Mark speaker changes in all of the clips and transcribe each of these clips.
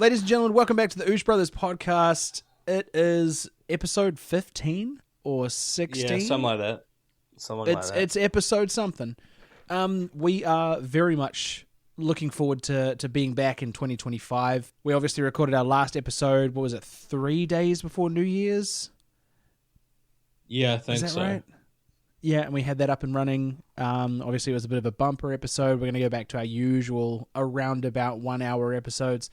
Speaker 1: Ladies and gentlemen, welcome back to the Oosh Brothers podcast. It is episode 15 or 16.
Speaker 2: Yeah, something like that.
Speaker 1: It's episode something. We are very much looking forward to being back in 2025. We obviously recorded our last episode, 3 days before New Year's?
Speaker 2: Yeah, I think
Speaker 1: so. Is that
Speaker 2: so.
Speaker 1: right? Yeah, and we had that up and running. Obviously, it was a bit of a bumper episode. We're going to go back to our usual around about 1 hour episodes.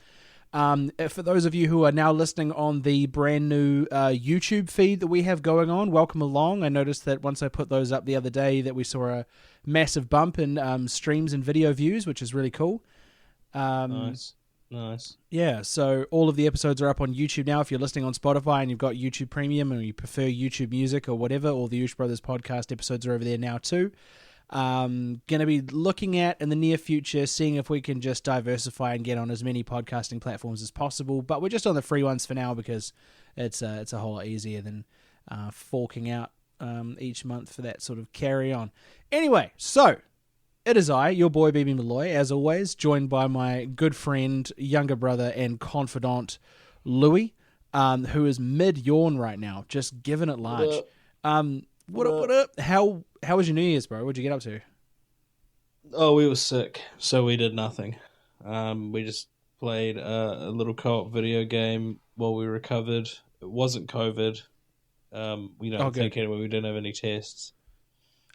Speaker 1: For those of you who are now listening on the brand new YouTube feed that we have going on, welcome along. I noticed that once I put those up the other day that we saw a massive bump in streams and video views, which is really cool.
Speaker 2: Nice.
Speaker 1: Yeah, so all of the episodes are up on YouTube now. If you're listening on Spotify and you've got YouTube Premium or you prefer YouTube Music or whatever, all the Oosh Brothers podcast episodes are over there now too. Going to be looking at in the near future, seeing if we can just diversify and get on as many podcasting platforms as possible. But we're just on the free ones for now because it's a whole lot easier than forking out each month for that sort of carry on. Anyway, so it is I, your boy BB Malloy, as always, joined by my good friend, younger brother, and confidant, Louie, who is mid-yawn right now, just giving it large. What up? How was your New Year's, bro? What'd you get up to?
Speaker 2: Oh, we were sick, so we did nothing. We just played a little co-op video game while we recovered. It wasn't COVID. We don't think anyway. We didn't have any tests.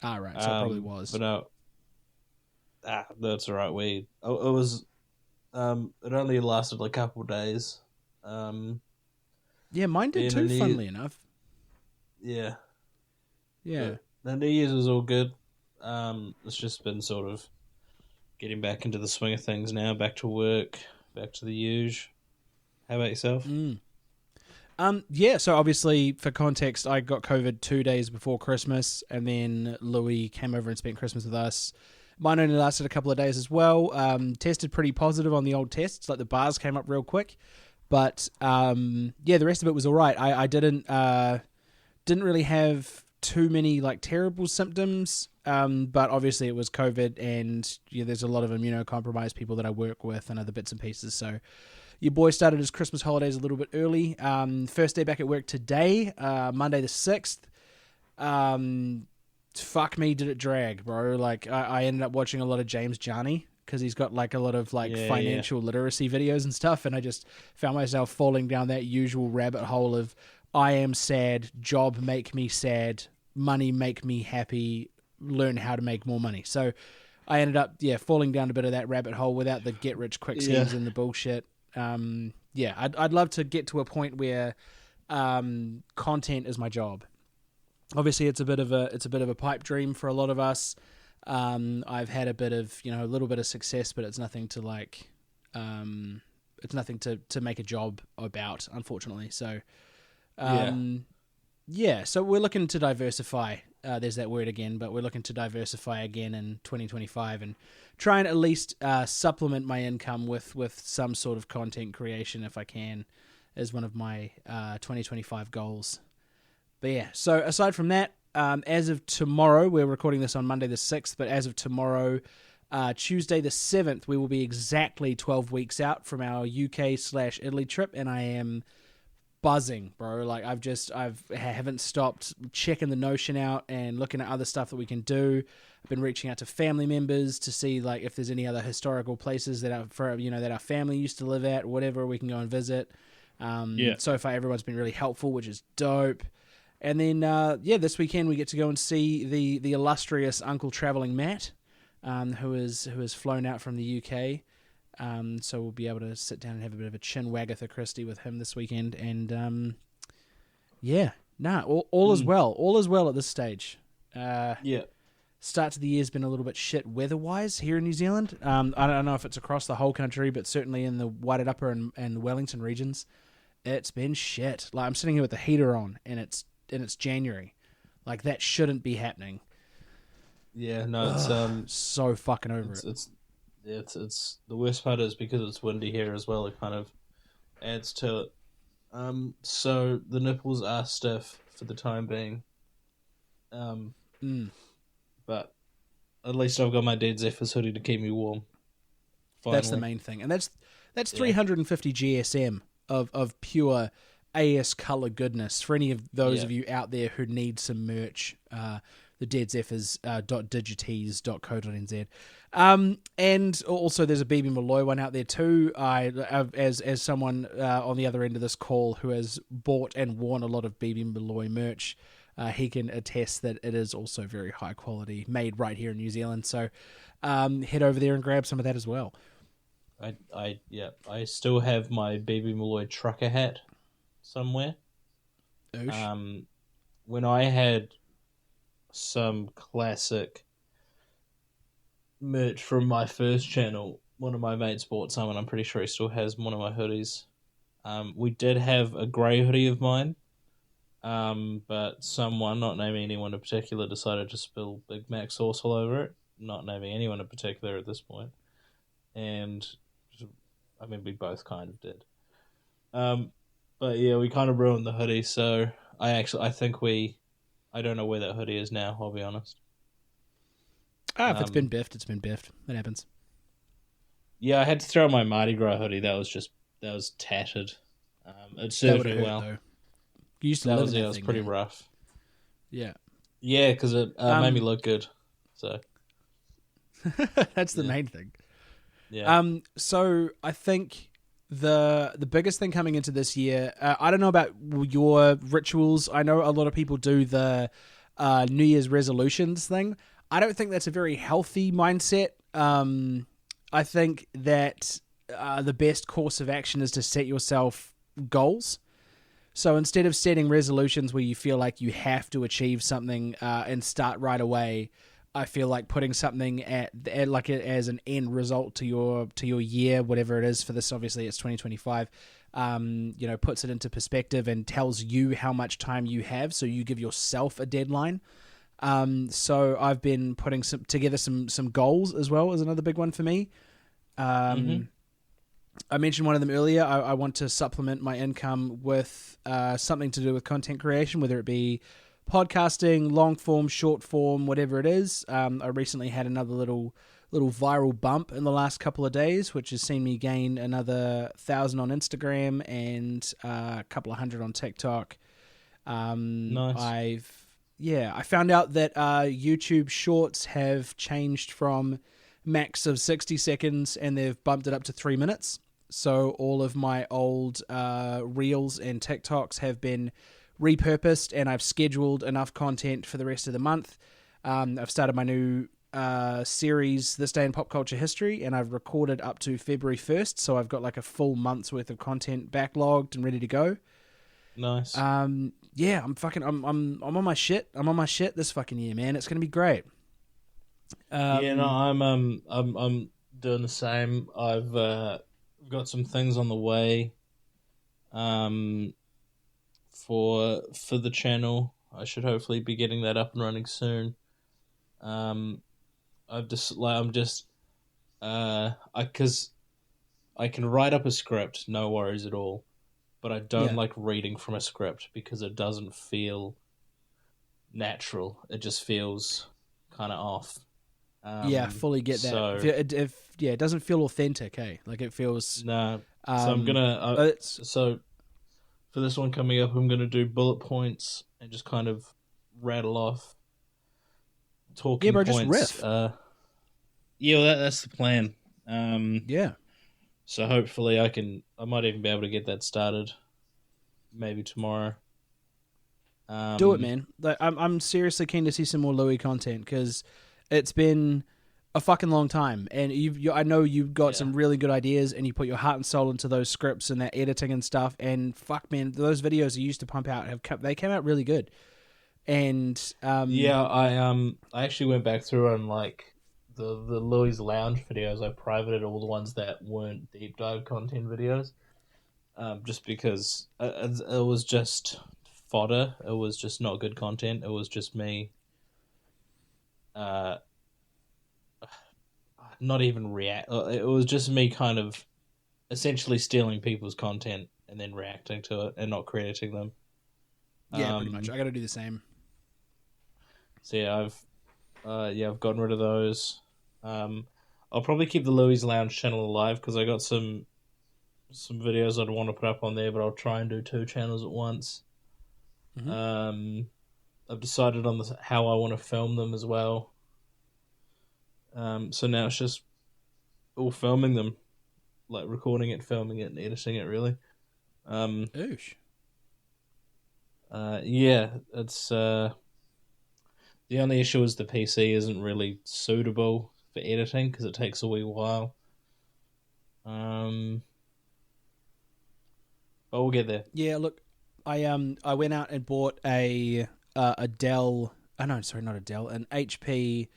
Speaker 1: Ah, right. So it probably was.
Speaker 2: But no. That's all right. It was. It only lasted a couple of days.
Speaker 1: Yeah, mine did too. Funnily enough.
Speaker 2: Yeah.
Speaker 1: Yeah.
Speaker 2: The New Year's was all good. It's just been sort of getting back into the swing of things now. Back to work. Back to the usual. How about yourself?
Speaker 1: Yeah, so obviously, for context, I got COVID 2 days before Christmas, and then Louie came over and spent Christmas with us. Mine only lasted a couple of days as well. Tested pretty positive on the old tests, like the bars came up real quick. But, the rest of it was all right. I didn't really have too many terrible symptoms, but obviously it was COVID, and there's a lot of immunocompromised people that I work with and other bits and pieces. So your boy started his Christmas holidays a little bit early. First day back at work today, Monday the 6th. Fuck me, did it drag, bro. I ended up watching a lot of James Jarney because he's got a lot of financial literacy videos and stuff, and I just found myself falling down that usual rabbit hole of I am sad, job make me sad, money make me happy, learn how to make more money. So I ended up falling down a bit of that rabbit hole without the get rich quick schemes and the bullshit. I'd love to get to a point where content is my job. Obviously, it's a bit of a pipe dream for a lot of us. I've had a bit of a little bit of success, but it's nothing to it's nothing to make a job about, unfortunately. So, so we're looking to diversify. There's that word again, but we're looking to diversify again in 2025 and try and at least supplement my income with some sort of content creation if I can, is one of my 2025 goals. But yeah, so aside from that, as of tomorrow, we're recording this on Monday the 6th, but as of tomorrow, Tuesday the 7th, we will be exactly 12 weeks out from our UK/Italy trip, and I am buzzing, bro. I haven't stopped checking the Notion out and looking at other stuff that we can do. I've been reaching out to family members to see if there's any other historical places that our family used to live at, or whatever we can go and visit. So far everyone's been really helpful, which is dope. And then this weekend we get to go and see the illustrious Uncle Travelling Matt, who has flown out from the UK. So we'll be able to sit down and have a bit of a chin Wagatha Christie with him this weekend. And all is well. All is well at this stage. Start to the year's been a little bit shit weather-wise here in New Zealand. I don't know if it's across the whole country, but certainly in the Wairarapa and Wellington regions, it's been shit. I'm sitting here with the heater on, and it's January. That shouldn't be happening.
Speaker 2: Yeah, no, it's
Speaker 1: so fucking over it.
Speaker 2: It's the worst part is because it's windy here as well. It kind of adds to it. So the nipples are stiff for the time being. But at least I've got my Dead Zephyrs hoodie to keep me warm. Finally.
Speaker 1: That's the main thing, and that's That's
Speaker 2: Yeah.
Speaker 1: 350 GSM of pure AS color goodness for any of those
Speaker 2: Yeah.
Speaker 1: of you out there who need some merch. The Dead Zephyrs .digitease.co.nz. And also there's a BB Malloy one out there too. As someone on the other end of this call who has bought and worn a lot of BB Malloy merch, he can attest that it is also very high quality, made right here in New Zealand. So head over there and grab some of that as well.
Speaker 2: I still have my BB Malloy trucker hat somewhere.
Speaker 1: Oosh.
Speaker 2: When I had some classic merch from my first channel, one of my mates bought some, and I'm pretty sure he still has one of my hoodies. We did have a grey hoodie of mine, but someone, not naming anyone in particular, decided to spill Big Mac sauce all over it. Not naming anyone in particular at this point. And, I mean, we both kind of did. But yeah, we kind of ruined the hoodie, so I don't know where that hoodie is now, I'll be honest.
Speaker 1: If it's been biffed, it's been biffed. It happens.
Speaker 2: Yeah, I had to throw my Mardi Gras hoodie. That was tattered. It served me well.
Speaker 1: Though. You used to live in that thing.
Speaker 2: It was pretty rough.
Speaker 1: Yeah.
Speaker 2: Yeah, because it made me look good. So
Speaker 1: that's the main thing.
Speaker 2: Yeah.
Speaker 1: So I think the biggest thing coming into this year, I don't know about your rituals. I know a lot of people do the New Year's resolutions thing. I don't think that's a very healthy mindset. I think that the best course of action is to set yourself goals. So instead of setting resolutions where you feel like you have to achieve something and start right away, I feel like putting something as an end result to your year, whatever it is for this. Obviously, it's 2025. Puts it into perspective and tells you how much time you have, so you give yourself a deadline. So I've been putting together some goals as well as another big one for me. I mentioned one of them earlier. I want to supplement my income with something to do with content creation, whether it be podcasting, long form, short form, whatever it is. I recently had another little viral bump in the last couple of days, which has seen me gain another 1,000 on Instagram and a couple of hundred on TikTok.
Speaker 2: Nice.
Speaker 1: I found out that YouTube Shorts have changed from max of 60 seconds and they've bumped it up to 3 minutes. So all of my old Reels and TikToks have been repurposed and I've scheduled enough content for the rest of the month. I've started my new series, This Day in Pop Culture History, and I've recorded up to February 1st. So I've got like a full month's worth of content backlogged and ready to go.
Speaker 2: Nice.
Speaker 1: I'm on my shit. I'm on my shit this fucking year, man. It's gonna be great.
Speaker 2: I'm doing the same. I've got some things on the way. For the channel, I should hopefully be getting that up and running soon. Because I can write up a script, no worries at all. But I don't like reading from a script because it doesn't feel natural. It just feels kind of off.
Speaker 1: Fully get that.
Speaker 2: So,
Speaker 1: it doesn't feel authentic, hey? Like it feels...
Speaker 2: No. So I'm gonna... so for this one coming up, I'm gonna do bullet points and just kind of rattle off talking points.
Speaker 1: Just riff.
Speaker 2: That's the plan. So hopefully I might even be able to get that started maybe tomorrow.
Speaker 1: Do it, man. I'm seriously keen to see some more Louie content because it's been a fucking long time, and I know you've got some really good ideas, and you put your heart and soul into those scripts and that editing and stuff. And fuck, man, those videos you used to pump out they came out really good. And
Speaker 2: I actually went back through and like the Louie's Lounge videos. I privated all the ones that weren't deep dive content videos, just because it was just fodder. It was just not good content. It was just me. Not even react. It was just me kind of essentially stealing people's content and then reacting to it and not crediting them.
Speaker 1: Yeah, pretty much. I got to do the same.
Speaker 2: So I've gotten rid of those. I'll probably keep the Louie's Lounge channel alive because I got some some videos I'd want to put up on there, but I'll try and do two channels at once.
Speaker 1: Mm-hmm.
Speaker 2: I've decided on how I want to film them as well. So now it's just all filming them, like recording it, filming it, and editing it. Really.
Speaker 1: Oosh.
Speaker 2: Yeah, it's the only issue is the PC isn't really suitable for editing because it takes a wee while. But we'll get there.
Speaker 1: Yeah, look, I went out and bought a Dell. Oh no, sorry, not a Dell. An HP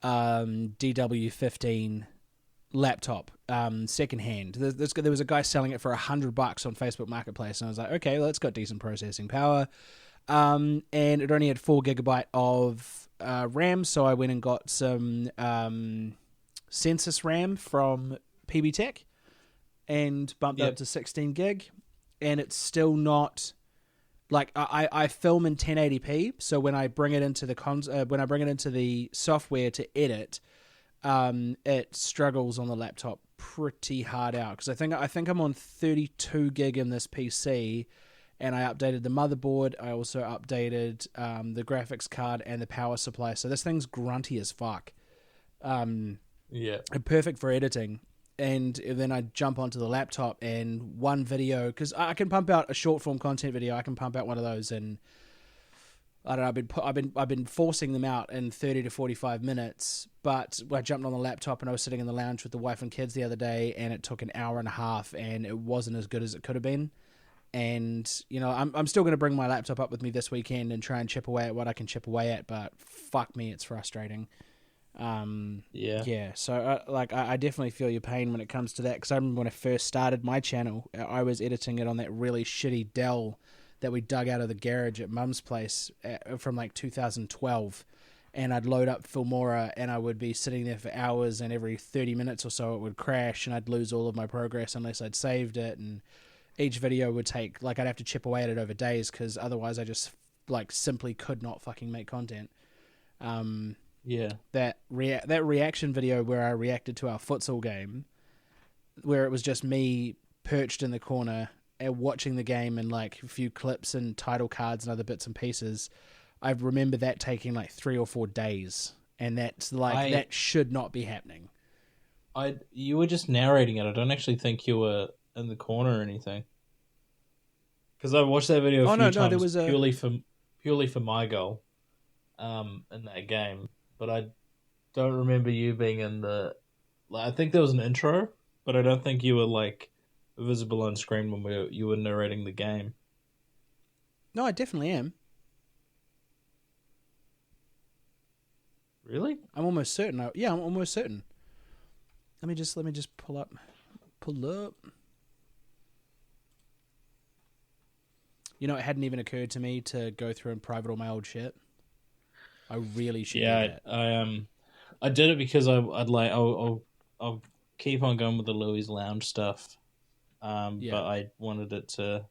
Speaker 1: DW15 laptop, secondhand. There was a guy selling it for $100 on Facebook Marketplace, and I was like, okay, well, it's got decent processing power. And it only had 4 GB of RAM, so I went and got some Census RAM from PB Tech and bumped that up to 16 gig. And it's still not like I film in 1080p. So when I bring it into the software to edit, it struggles on the laptop pretty hard out because I think I'm on 32 gig in this PC, and I updated the motherboard. I also updated the graphics card and the power supply. So this thing's grunty as fuck. And perfect for editing. And then I jump onto the laptop and one video, because I can pump out a short form content video. I can pump out one of those, and I don't know. I've been forcing them out in 30 to 45 minutes. But I jumped on the laptop and I was sitting in the lounge with the wife and kids the other day, and it took an hour and a half, and it wasn't as good as it could have been. And I'm still going to bring my laptop up with me this weekend and try and chip away at what I can chip away at. But fuck me, it's frustrating. So I definitely feel your pain when it comes to that, because I remember when I first started my channel, I was editing it on that really shitty Dell that we dug out of the garage at Mum's place from like 2012, and I'd load up Filmora and I would be sitting there for hours, and every 30 minutes or so it would crash and I'd lose all of my progress unless I'd saved it, and each video would take, like, I'd have to chip away at it over days because otherwise I just like simply could not fucking make content. That reaction video where I reacted to our futsal game, where it was just me perched in the corner and watching the game and like a few clips and title cards and other bits and pieces. I remember that taking like 3 or 4 days, and that's like that should not be happening.
Speaker 2: You were just narrating it. I don't actually think you were in the corner or anything. Because I watched that video a few times, there was purely for my goal in that game. But I don't remember you being in the... I think there was an intro, but I don't think you were like visible on screen when you were narrating the game.
Speaker 1: No, I definitely am.
Speaker 2: Really?
Speaker 1: I'm almost certain. I'm almost certain. Let me just pull up. You know, it hadn't even occurred to me to go through and private all my old shit. I really should do that.
Speaker 2: I did it because I'll keep on going with the Louie's Lounge stuff. But I wanted it to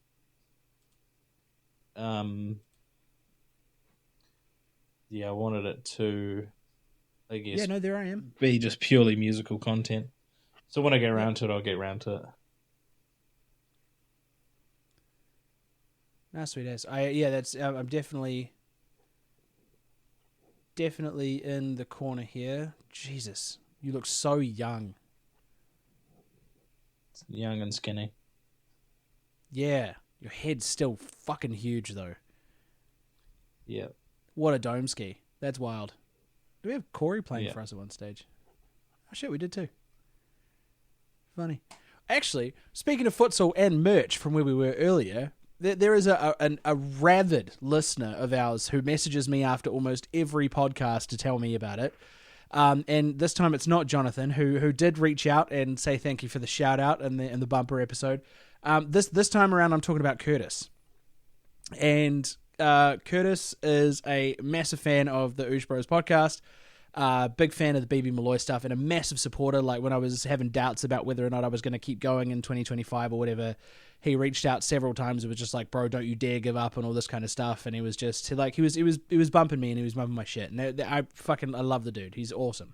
Speaker 2: I guess.
Speaker 1: Yeah, no, there I am.
Speaker 2: Be just purely musical content. So when I get around to it, I'll get around to it.
Speaker 1: Nah, sweet ass. I'm definitely in the corner here. Jesus, you look so young.
Speaker 2: Young and skinny.
Speaker 1: Yeah, your head's still fucking huge though.
Speaker 2: Yeah.
Speaker 1: What a dome ski. That's wild. Do we have Corey playing for us at one stage? Oh shit, we did too. Funny. Actually, speaking of futsal and merch from where we were earlier, there is a rabid listener of ours who messages me after almost every podcast to tell me about it. And this time it's not Jonathan, who did reach out and say thank you for the shout out in the bumper episode. This time around I'm talking about Curtis. And Curtis is a massive fan of the Oosh Bros podcast. Big fan of the BB Malloy stuff, and a massive supporter. Like when I was having doubts about whether or not I was going to keep going in 2025 or whatever, he reached out several times. It was just like, bro, don't you dare give up and all this kind of stuff. And he was just like, he was bumping me and he was bumping my shit. And I love the dude. He's awesome.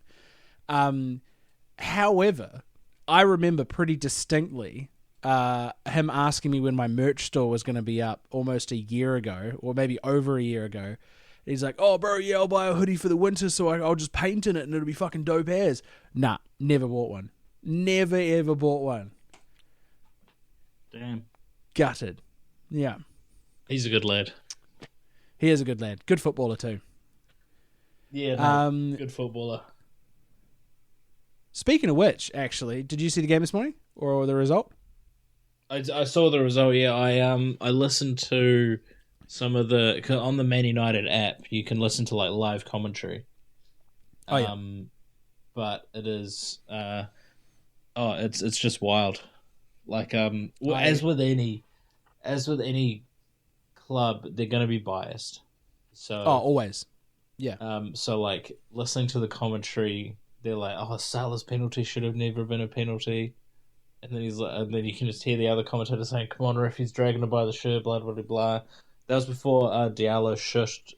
Speaker 1: However, I remember pretty distinctly him asking me when my merch store was going to be up almost a year ago, or maybe over a year ago. He's like, oh, bro, yeah, I'll buy a hoodie for the winter, so I'll just paint in it and it'll be fucking dope as. Nah, never bought one. Never, ever bought one.
Speaker 2: Damn.
Speaker 1: Gutted. Yeah.
Speaker 2: He's a good lad.
Speaker 1: He is a good lad. Good footballer, too.
Speaker 2: Yeah, good footballer.
Speaker 1: Speaking of which, actually, did you see the game this morning? Or the result?
Speaker 2: I saw the result, yeah. I listened to some of on the Man United app, you can listen to like live commentary.
Speaker 1: Oh, yeah.
Speaker 2: But it is it's just wild. Like as with any club, they're going to be biased. So
Speaker 1: always. Yeah.
Speaker 2: So like listening to the commentary, they're like, "Oh, Salah's penalty should have never been a penalty," and then and then you can just hear the other commentator saying, "Come on, ref, he's dragging him by the shirt." Blah blah blah blah. That was before Diallo shushed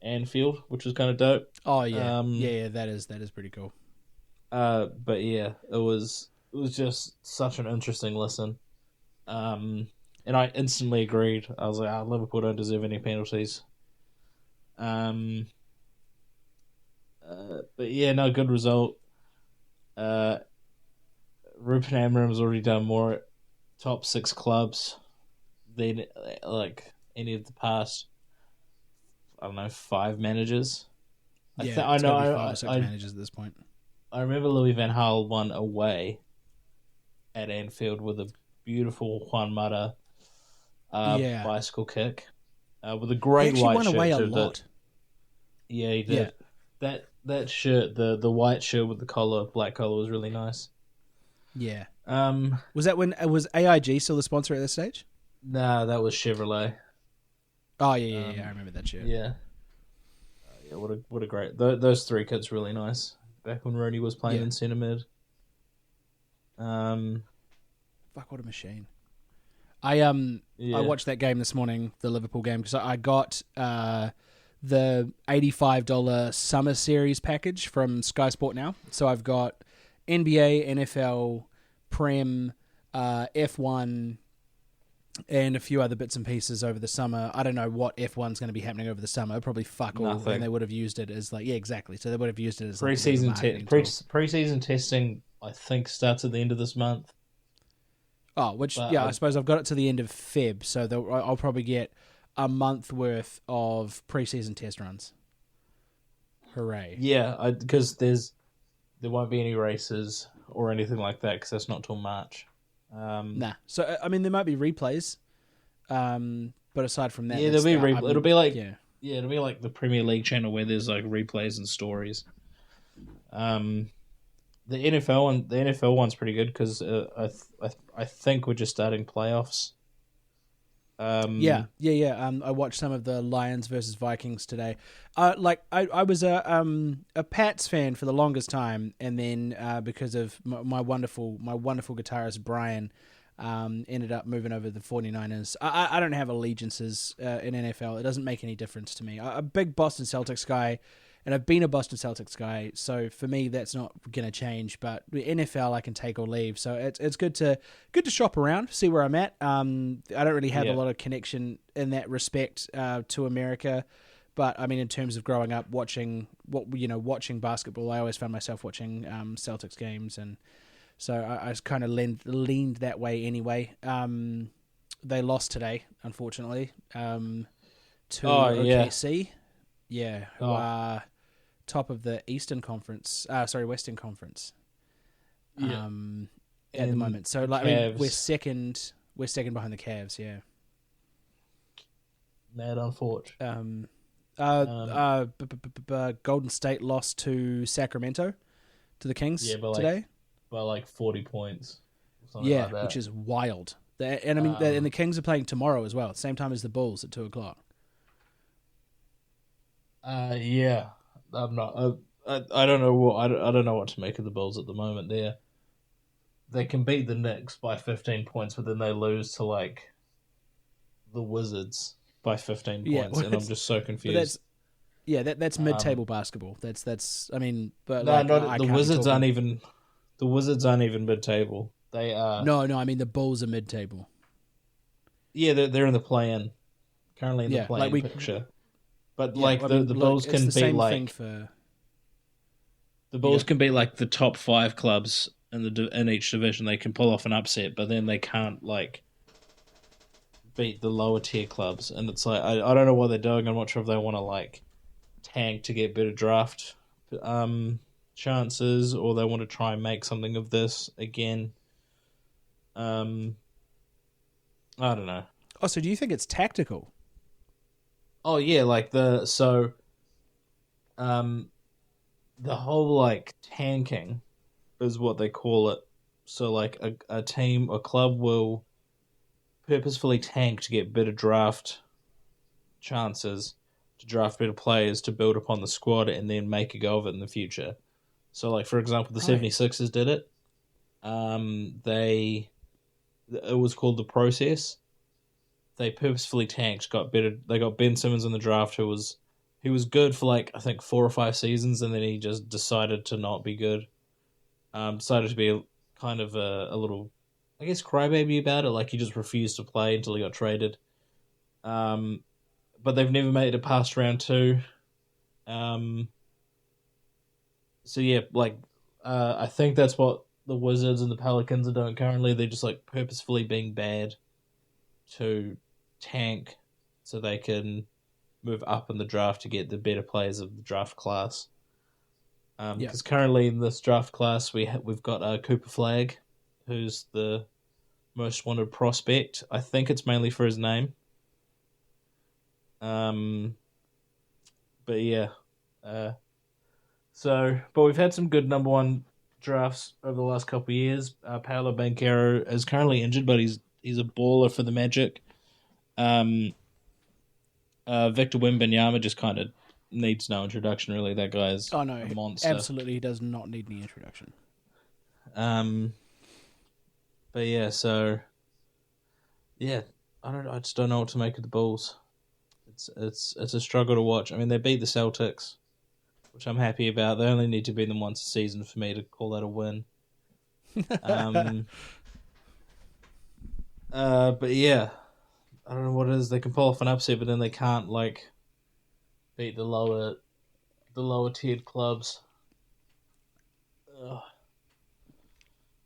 Speaker 2: Anfield, which was kind of dope.
Speaker 1: Oh yeah, yeah, that is pretty cool.
Speaker 2: But yeah, it was just such an interesting listen. And I instantly agreed. I was like, Liverpool don't deserve any penalties. But yeah, no, good result. Ruben Amorim's already done more top 6 clubs than like any of the past, I don't know, 5 managers.
Speaker 1: Yeah, I know. 5 or 6 managers at this point.
Speaker 2: I remember Louie van Gaal won away at Anfield with a beautiful Juan Mata bicycle kick with a great white shirt. He actually won away a lot. Yeah, he did. Yeah. That shirt, the white shirt with the black collar, was really nice.
Speaker 1: Yeah. Was that when was AIG still the sponsor at this stage?
Speaker 2: Nah, that was Chevrolet.
Speaker 1: Oh yeah, I remember that shirt.
Speaker 2: Yeah. Yeah, what a great those 3 kits really nice. Back when Rooney was playing in centre mid.
Speaker 1: Fuck, what a machine. I watched that game this morning, the Liverpool game, because I got the $85 Summer Series package from Sky Sport Now. So I've got NBA, NFL, Prem, F1, and a few other bits and pieces over the summer. I don't know what F1's going to be happening over the summer. Probably fuck all.
Speaker 2: Nothing.
Speaker 1: And they would have used it as like, yeah, exactly. So they would have used it as
Speaker 2: pre-season pre-season testing. I think starts at the end of this month.
Speaker 1: Oh, I suppose I've got it to the end of Feb, so I'll probably get a month worth of pre-season test runs. Hooray!
Speaker 2: Yeah, because there won't be any races or anything like that because that's not till March.
Speaker 1: Nah. So I mean, there might be replays, but aside from that,
Speaker 2: there'll be it'll be like it'll be like the Premier League channel where there's like replays and stories. The NFL one's pretty good because I think we're just starting playoffs. I watched some of the Lions versus Vikings today. I was a Pats fan for the longest time, and then because of my wonderful guitarist Brian, ended up moving over to the 49ers. I don't have allegiances in NFL. It doesn't make any difference to me. I'm a big Boston Celtics guy, and I've been a Boston Celtics guy, so for me that's not going to change. But the NFL I can take or leave, so it's good to shop around, see where I'm at. I don't really have a lot of connection in that respect to America, but I mean in terms of growing up watching basketball, I always found myself watching Celtics games, and so I kind of leaned that way anyway. They lost today, unfortunately, to OKC. Yeah, who are top of the Western Conference. At the moment. So like, I mean, we're second behind the Cavs. Yeah. Mad unfortunate.
Speaker 1: Golden State lost to Sacramento, to the Kings today.
Speaker 2: By like 40 points.
Speaker 1: Yeah,
Speaker 2: like that.
Speaker 1: Which is wild. And I mean, and the Kings are playing tomorrow as well, same time as the Bulls at 2:00.
Speaker 2: I'm not. I don't know what I don't know what to make of the Bulls at the moment. They can beat the Knicks by 15 points, but then they lose to like the Wizards by 15 points, and I'm just so confused.
Speaker 1: That's mid-table basketball. That's. I mean, but
Speaker 2: no, the Wizards aren't even. The Wizards aren't even mid-table. They are.
Speaker 1: No, I mean the Bulls are mid-table.
Speaker 2: Yeah, they're in the play-in. Currently in the
Speaker 1: Yeah, like
Speaker 2: play-in picture. But
Speaker 1: Yeah,
Speaker 2: like
Speaker 1: I mean,
Speaker 2: the
Speaker 1: look,
Speaker 2: Bulls
Speaker 1: it's
Speaker 2: can
Speaker 1: the
Speaker 2: beat
Speaker 1: same thing
Speaker 2: like
Speaker 1: for.
Speaker 2: the
Speaker 1: You
Speaker 2: Bulls
Speaker 1: go.
Speaker 2: can beat like the top 5 clubs in each division. They can pull off an upset, but then they can't like beat the lower tier clubs. And it's like I don't know what they're doing. I'm not sure if they want to like tank to get better draft chances, or they want to try and make something of this again. Um, I don't know.
Speaker 1: Oh, so do you think it's tactical?
Speaker 2: Oh yeah, like um the whole like tanking is what they call it. So like a team or club will purposefully tank to get better draft chances, to draft better players, to build upon the squad and then make a go of it in the future. So like for example the
Speaker 1: Right.
Speaker 2: 76ers did it. It was called the process. They purposefully tanked, got better. They got Ben Simmons in the draft, he was good for like I think 4 or 5 seasons, and then he just decided to not be good. Decided to be kind of a little, I guess, crybaby about it. Like he just refused to play until he got traded. Um, but they've never made it past round two. Um, so yeah, like I think that's what the Wizards and the Pelicans are doing currently. They're just like purposefully being bad to tank so they can move up in the draft to get the better players of the draft class.
Speaker 1: Yeah.
Speaker 2: Because currently in this draft class we've got Cooper Flag, who's the most wanted prospect. I think it's mainly for his name. But yeah, but we've had some good number one drafts over the last couple of years. Paolo Banchero is currently injured, but he's a baller for the Magic. Victor Wembanyama just kind of needs no introduction, really. That guy's
Speaker 1: Oh no,
Speaker 2: a monster.
Speaker 1: absolutely, he does not need any introduction.
Speaker 2: But yeah, so yeah, I just don't know what to make of the Bulls. It's a struggle to watch. I mean, they beat the Celtics, which I'm happy about. They only need to beat them once a season for me to call that a win. But yeah, I don't know what it is. They can pull off an upset, but then they can't like beat the lower tiered clubs. Ugh.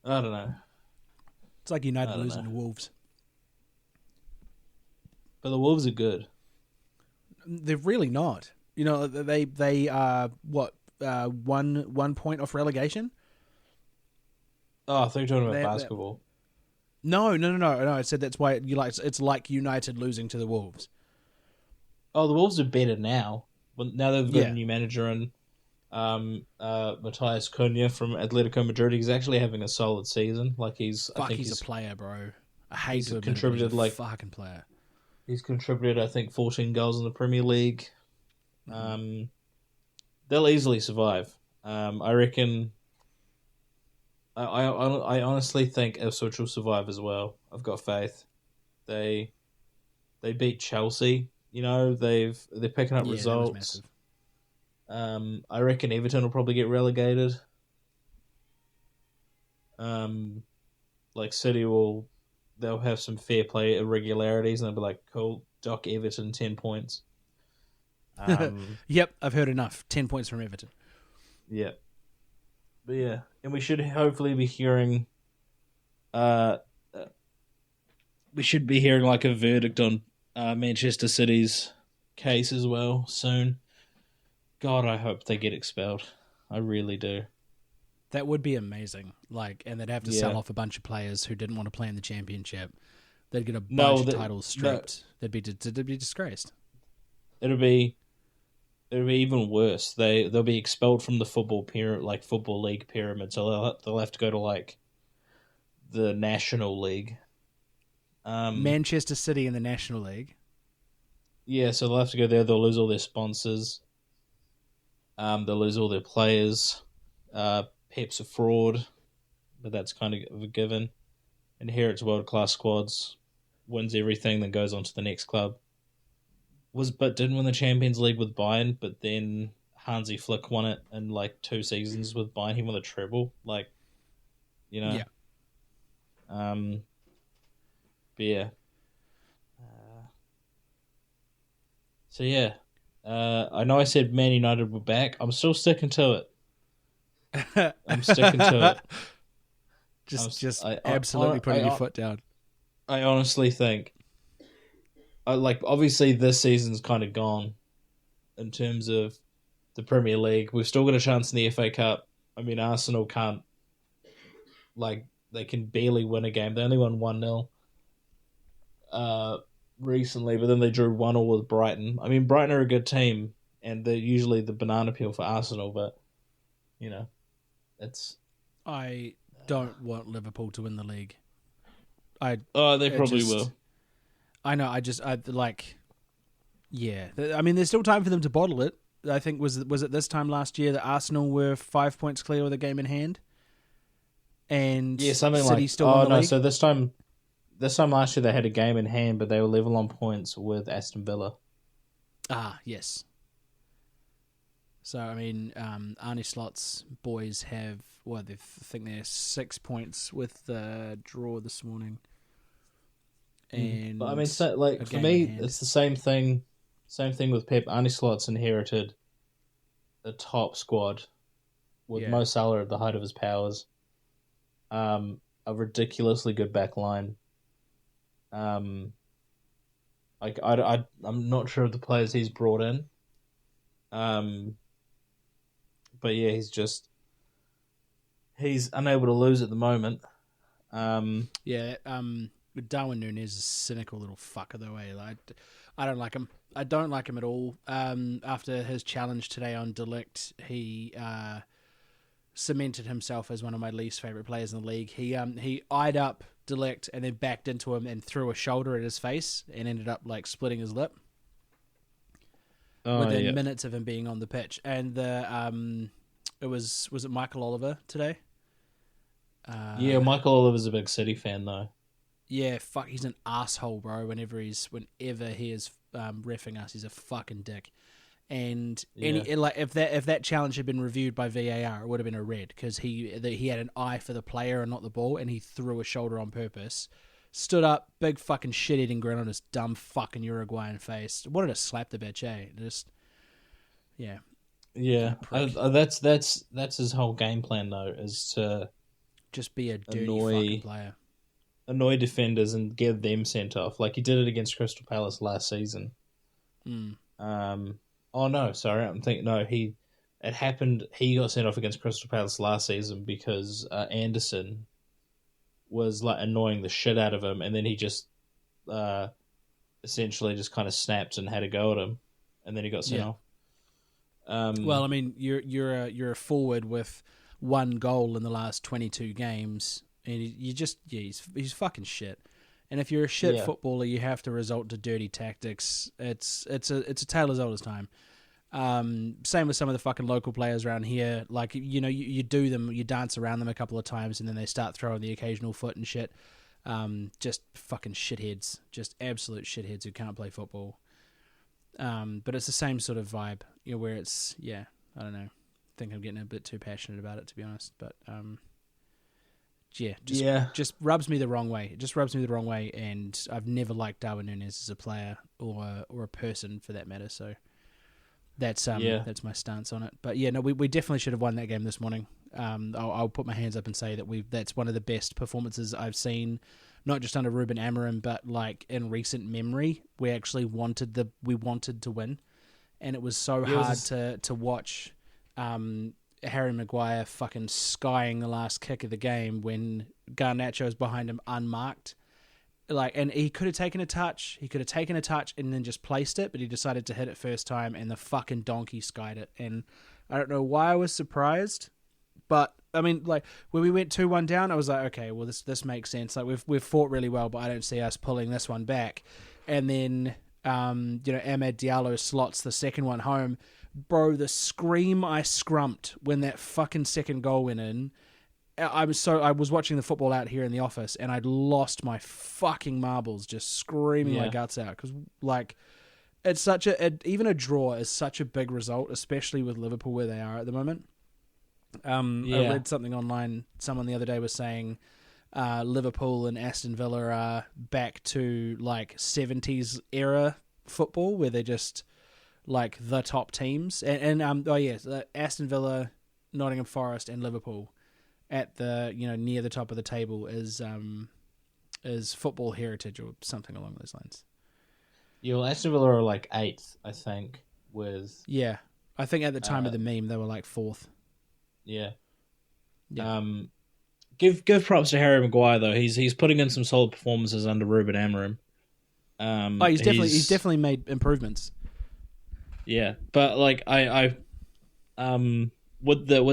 Speaker 2: I don't know.
Speaker 1: It's like
Speaker 2: I
Speaker 1: United
Speaker 2: don't
Speaker 1: losing
Speaker 2: know.
Speaker 1: to Wolves.
Speaker 2: But the Wolves are good.
Speaker 1: They're really not. You know, they are what 1 point off relegation.
Speaker 2: Oh, I thought you were talking about
Speaker 1: They
Speaker 2: basketball.
Speaker 1: No. I said that's why it's like United losing to the Wolves.
Speaker 2: Oh, the Wolves are better now. Well, now they've got
Speaker 1: Yeah.
Speaker 2: a new manager and Matthias Cunha from Atletico Madrid. He's actually having a solid season. Like I think
Speaker 1: He's a player, bro. I hate
Speaker 2: he's
Speaker 1: to admit it, but
Speaker 2: contributed
Speaker 1: he's a
Speaker 2: like
Speaker 1: fucking player.
Speaker 2: he's contributed I think 14 goals in the Premier League. They'll easily survive. I reckon. I honestly think Ipswich will survive as well. I've got faith. They beat Chelsea. You know they're picking up
Speaker 1: Yeah, that was
Speaker 2: results.
Speaker 1: massive.
Speaker 2: I reckon Everton will probably get relegated. Like City they'll have some fair play irregularities and they'll be like, cool, dock Everton 10 points.
Speaker 1: Yep, I've heard enough. 10 points from Everton.
Speaker 2: Yeah. But yeah, and we should hopefully be hearing like a verdict on Manchester City's case as well soon. God, I hope they get expelled. I really do.
Speaker 1: That would be amazing. Like, and they'd have to sell off a bunch of players who didn't want to play in the championship. They'd get a bunch of titles stripped. They'd be disgraced.
Speaker 2: It'll be even worse. They'll be expelled from the football league pyramid. So they'll have to go to like the National League.
Speaker 1: Manchester City in the National League.
Speaker 2: Yeah, so they'll have to go there. They'll lose all their sponsors. They'll lose all their players. Pep's a fraud, but that's kind of a given. Inherits world-class squads, wins everything, then goes on to the next club. But didn't win the Champions League with Bayern, but then Hansi Flick won it in like 2 seasons with Bayern. He won the treble. Like, you know.
Speaker 1: Yeah.
Speaker 2: But yeah. So yeah. I know I said Man United were back. I'm still sticking to it. I'm sticking to it.
Speaker 1: Just absolutely putting your foot down.
Speaker 2: I honestly think, obviously this season's kind of gone in terms of the Premier League. We've still got a chance in the FA Cup. I mean, Arsenal can't, they can barely win a game. They only won 1-0 recently, but then they drew 1-1 with Brighton. I mean, Brighton are a good team, and they're usually the banana peel for Arsenal, but, it's...
Speaker 1: I don't want Liverpool to win the league.
Speaker 2: They probably will.
Speaker 1: I know. Yeah. I mean, there's still time for them to bottle it. I think was it this time last year that Arsenal were 5 points clear with a game in hand, and
Speaker 2: something
Speaker 1: City
Speaker 2: like.
Speaker 1: still won the league?
Speaker 2: So this time last year they had a game in hand, but they were level on points with Aston Villa.
Speaker 1: Yes. So I mean, Arne Slot's boys have I think they're 6 points with the draw this morning. And
Speaker 2: but I mean, for me, it's the same thing. Same thing with Pep. Arne Slot's inherited a top squad with Mo Salah at the height of his powers. A ridiculously good back line. I'm not sure of the players he's brought in. But yeah, he's unable to lose at the moment.
Speaker 1: Darwin Núñez is a cynical little fucker though. I don't like him. I don't like him at all. After his challenge today on De Ligt, he cemented himself as one of my least favourite players in the league. He eyed up De Ligt and then backed into him and threw a shoulder at his face and ended up splitting his lip within minutes of him being on the pitch. And was it Michael Oliver today?
Speaker 2: Michael Oliver's a big City fan though.
Speaker 1: Yeah, fuck, he's an asshole, bro. Whenever he is reffing us, he's a fucking dick. And if that challenge had been reviewed by VAR, it would have been a red because he had an eye for the player and not the ball, and he threw a shoulder on purpose. Stood up, big fucking shit-eating grin on his dumb fucking Uruguayan face. Wanted to slap the bitch, yeah.
Speaker 2: Yeah, that's his whole game plan though, is to
Speaker 1: just be a dirty fucking player.
Speaker 2: Annoy defenders and get them sent off. Like he did it against Crystal Palace last season. Oh no, sorry, I'm thinking it happened. He got sent off against Crystal Palace last season because Anderson was annoying the shit out of him, and then he just essentially just kind of snapped and had a go at him, and then he got sent off.
Speaker 1: Well, I mean, you're a forward with one goal in the last 22 games. And he's fucking shit. And if you're a shit footballer, you have to resort to dirty tactics. It's a tale as old as time. Same with some of the fucking local players around here. You do them, you dance around them a couple of times, and then they start throwing the occasional foot and shit. Just fucking shitheads, just absolute shitheads who can't play football. But it's the same sort of vibe, where it's I don't know. I think I'm getting a bit too passionate about it, to be honest, but just rubs me the wrong way. It just rubs me the wrong way, and I've never liked Darwin Núñez as a player or a person for that matter. So that's my stance on it. But we definitely should have won that game this morning. I'll put my hands up and say that that's one of the best performances I've seen, not just under Ruben Amorim, but in recent memory. We actually wanted to win, and it was so hard to watch. Harry Maguire fucking skying the last kick of the game when Garnacho's behind him unmarked. And he could have taken a touch. He could have taken a touch and then just placed it, but he decided to hit it first time, and the fucking donkey skied it. And I don't know why I was surprised, but I mean, when we went 2-1 down, I was like, okay, well this makes sense. We've fought really well, but I don't see us pulling this one back. And then Amad Diallo slots the second one home. Bro, the scream I scrumped when that fucking second goal went in. I was watching the football out here in the office, and I'd lost my fucking marbles just screaming my guts out. Because, it's even a draw is such a big result, especially with Liverpool where they are at the moment. I read something online. Someone the other day was saying Liverpool and Aston Villa are back to like 70s era football where they're just like the top teams. Aston Villa, Nottingham Forest, and Liverpool at the near the top of the table is football heritage or something along those lines.
Speaker 2: Yeah, well, Aston Villa are like 8th, I think, with...
Speaker 1: Yeah, I think at the time of the meme, they were like 4th.
Speaker 2: Yeah.
Speaker 1: Yeah.
Speaker 2: Give props to Harry Maguire, though. He's putting in some solid performances under Ruben Amorim.
Speaker 1: He's definitely made improvements.
Speaker 2: Yeah, but like with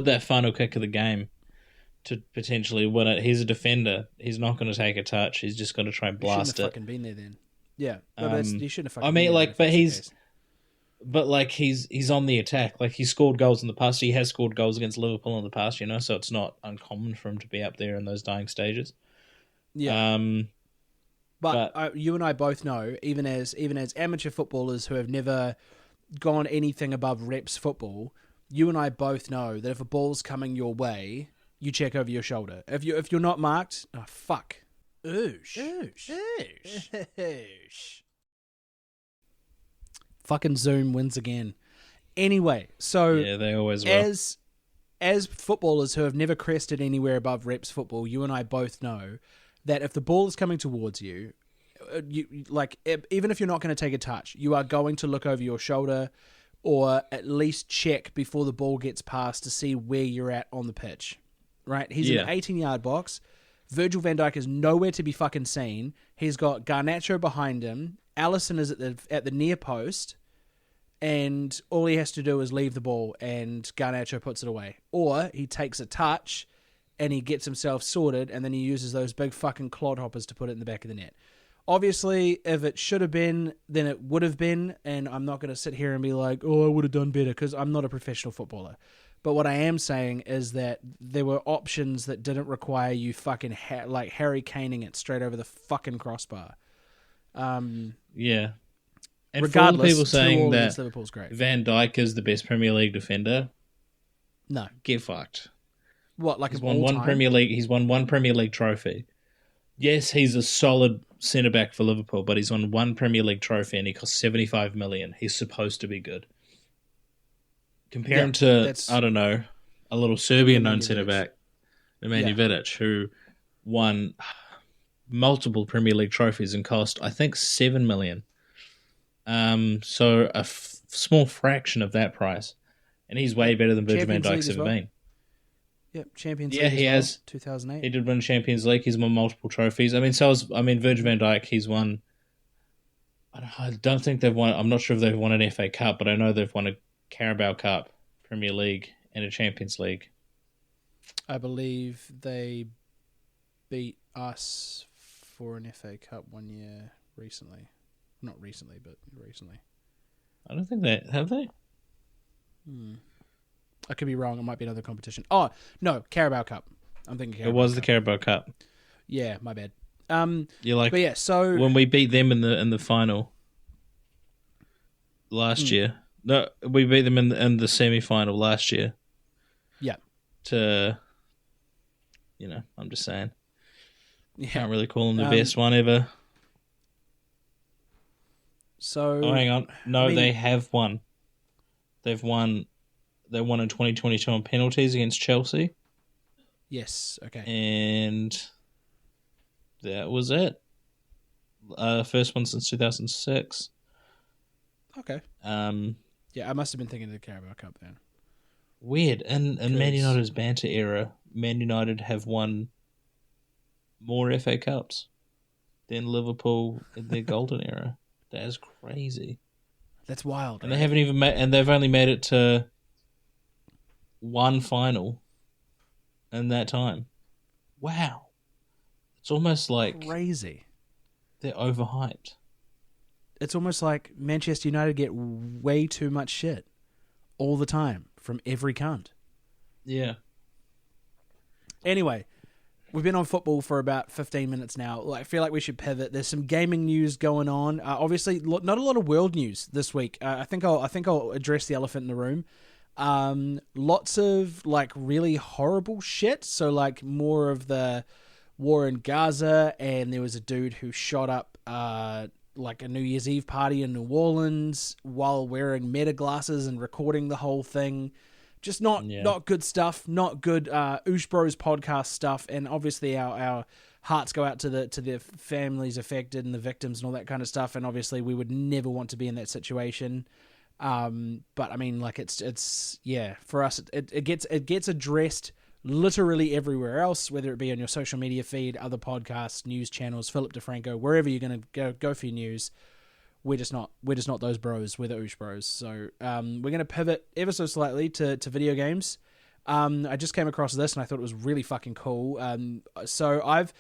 Speaker 2: that final kick of the game to potentially win it, he's a defender. He's not going to take a touch. He's just going to try and blast it.
Speaker 1: Shouldn't have fucking been there then. Yeah, he shouldn't have fucking.
Speaker 2: I mean,
Speaker 1: been
Speaker 2: like,
Speaker 1: there
Speaker 2: but he's on the attack. Like, he's scored goals in the past. He has scored goals against Liverpool in the past. So it's not uncommon for him to be up there in those dying stages.
Speaker 1: Yeah. But you and I both know, even as amateur footballers who have never gone anything above reps football, you and I both know that if a ball's coming your way, you check over your shoulder. If you're not marked, oh fuck. Oosh. Fucking Zoom wins again. Anyway, so
Speaker 2: yeah, they always will.
Speaker 1: As footballers who have never crested anywhere above reps football, you and I both know that if the ball is coming towards you, even if you're not going to take a touch, you are going to look over your shoulder or at least check before the ball gets past to see where you're at on the pitch. Right? He's in the 18-yard box. Virgil van Dijk is nowhere to be fucking seen. He's got Garnacho behind him. Alisson is at the near post, and all he has to do is leave the ball, and Garnacho puts it away. Or he takes a touch, and he gets himself sorted, and then he uses those big fucking clodhoppers to put it in the back of the net. Obviously, if it should have been, then it would have been, and I'm not going to sit here and be like, oh, I would have done better, because I'm not a professional footballer. But what I am saying is that there were options that didn't require you fucking Harry Kaning it straight over the fucking crossbar.
Speaker 2: Yeah. And
Speaker 1: regardless,
Speaker 2: for all the people saying that
Speaker 1: Liverpool's great.
Speaker 2: Van Dijk is the best Premier League defender,
Speaker 1: no,
Speaker 2: get fucked.
Speaker 1: What, like
Speaker 2: he's won one Premier League? He's won one Premier League trophy. Yes, he's a solid centre back for Liverpool, but he's won one Premier League trophy and he cost 75 million. He's supposed to be good. Compare him to, I don't know, a little Serbian-known centre-back, Nemanja Vidic, who won multiple Premier League trophies and cost, I think, 7 million. So a small fraction of that price. And he's way better than Virgil van Dijk's ever been.
Speaker 1: Yep, Champions League. Yeah,
Speaker 2: he has.
Speaker 1: 2008.
Speaker 2: He did win Champions League. He's won multiple trophies. I mean, Virgil van Dijk, he's won... I don't think they've won... I'm not sure if they've won an FA Cup, but I know they've won a Carabao Cup, Premier League, and a Champions League.
Speaker 1: I believe they beat us for an FA Cup one year recently. Not recently, but recently.
Speaker 2: I don't think they... Have they?
Speaker 1: I could be wrong. It might be another competition. Oh, no, Carabao Cup. I'm thinking Carabao
Speaker 2: It was
Speaker 1: Cup.
Speaker 2: the Carabao Cup.
Speaker 1: Yeah, my bad.
Speaker 2: You're like...
Speaker 1: But yeah, so...
Speaker 2: When we beat them in the final last year... No, we beat them in the semi-final last year.
Speaker 1: Yeah.
Speaker 2: I'm just saying.
Speaker 1: Yeah.
Speaker 2: Can't really call them the best one ever.
Speaker 1: So...
Speaker 2: Oh, hang on. No, they have won. They've won... They won in 2022 on penalties against Chelsea.
Speaker 1: Yes, okay.
Speaker 2: And that was it. First one since 2006.
Speaker 1: Okay. Yeah, I must have been thinking of the Carabao Cup then.
Speaker 2: Weird. In Man United's banter era, Man United have won more FA Cups than Liverpool in their golden era. That is crazy.
Speaker 1: That's wild.
Speaker 2: And they haven't even they've only made it to one final in that time. Wow. It's almost like
Speaker 1: crazy.
Speaker 2: They're overhyped.
Speaker 1: It's almost like Manchester United get way too much shit all the time from every cunt.
Speaker 2: Yeah.
Speaker 1: Anyway, we've been on football for about 15 minutes now. I feel like we should pivot. There's some gaming news going on. Obviously, not a lot of world news this week. I think I'll address the elephant in the room. Lots of like really horrible shit. So like more of the war in Gaza, and there was a dude who shot up like a New Year's Eve party in New Orleans while wearing meta glasses and recording the whole thing. Just not good stuff, not good Oosh Bros podcast stuff, and obviously our hearts go out to the families affected and the victims and all that kind of stuff, and obviously we would never want to be in that situation. But I mean, like it's for us it gets addressed literally everywhere else, whether it be on your social media feed, other podcasts, news channels, Philip DeFranco, wherever you're going to go for your news. We're just not those bros. We're the Oosh Bros. So we're going to pivot ever so slightly to video games. I just came across this and I thought it was really fucking cool. So I've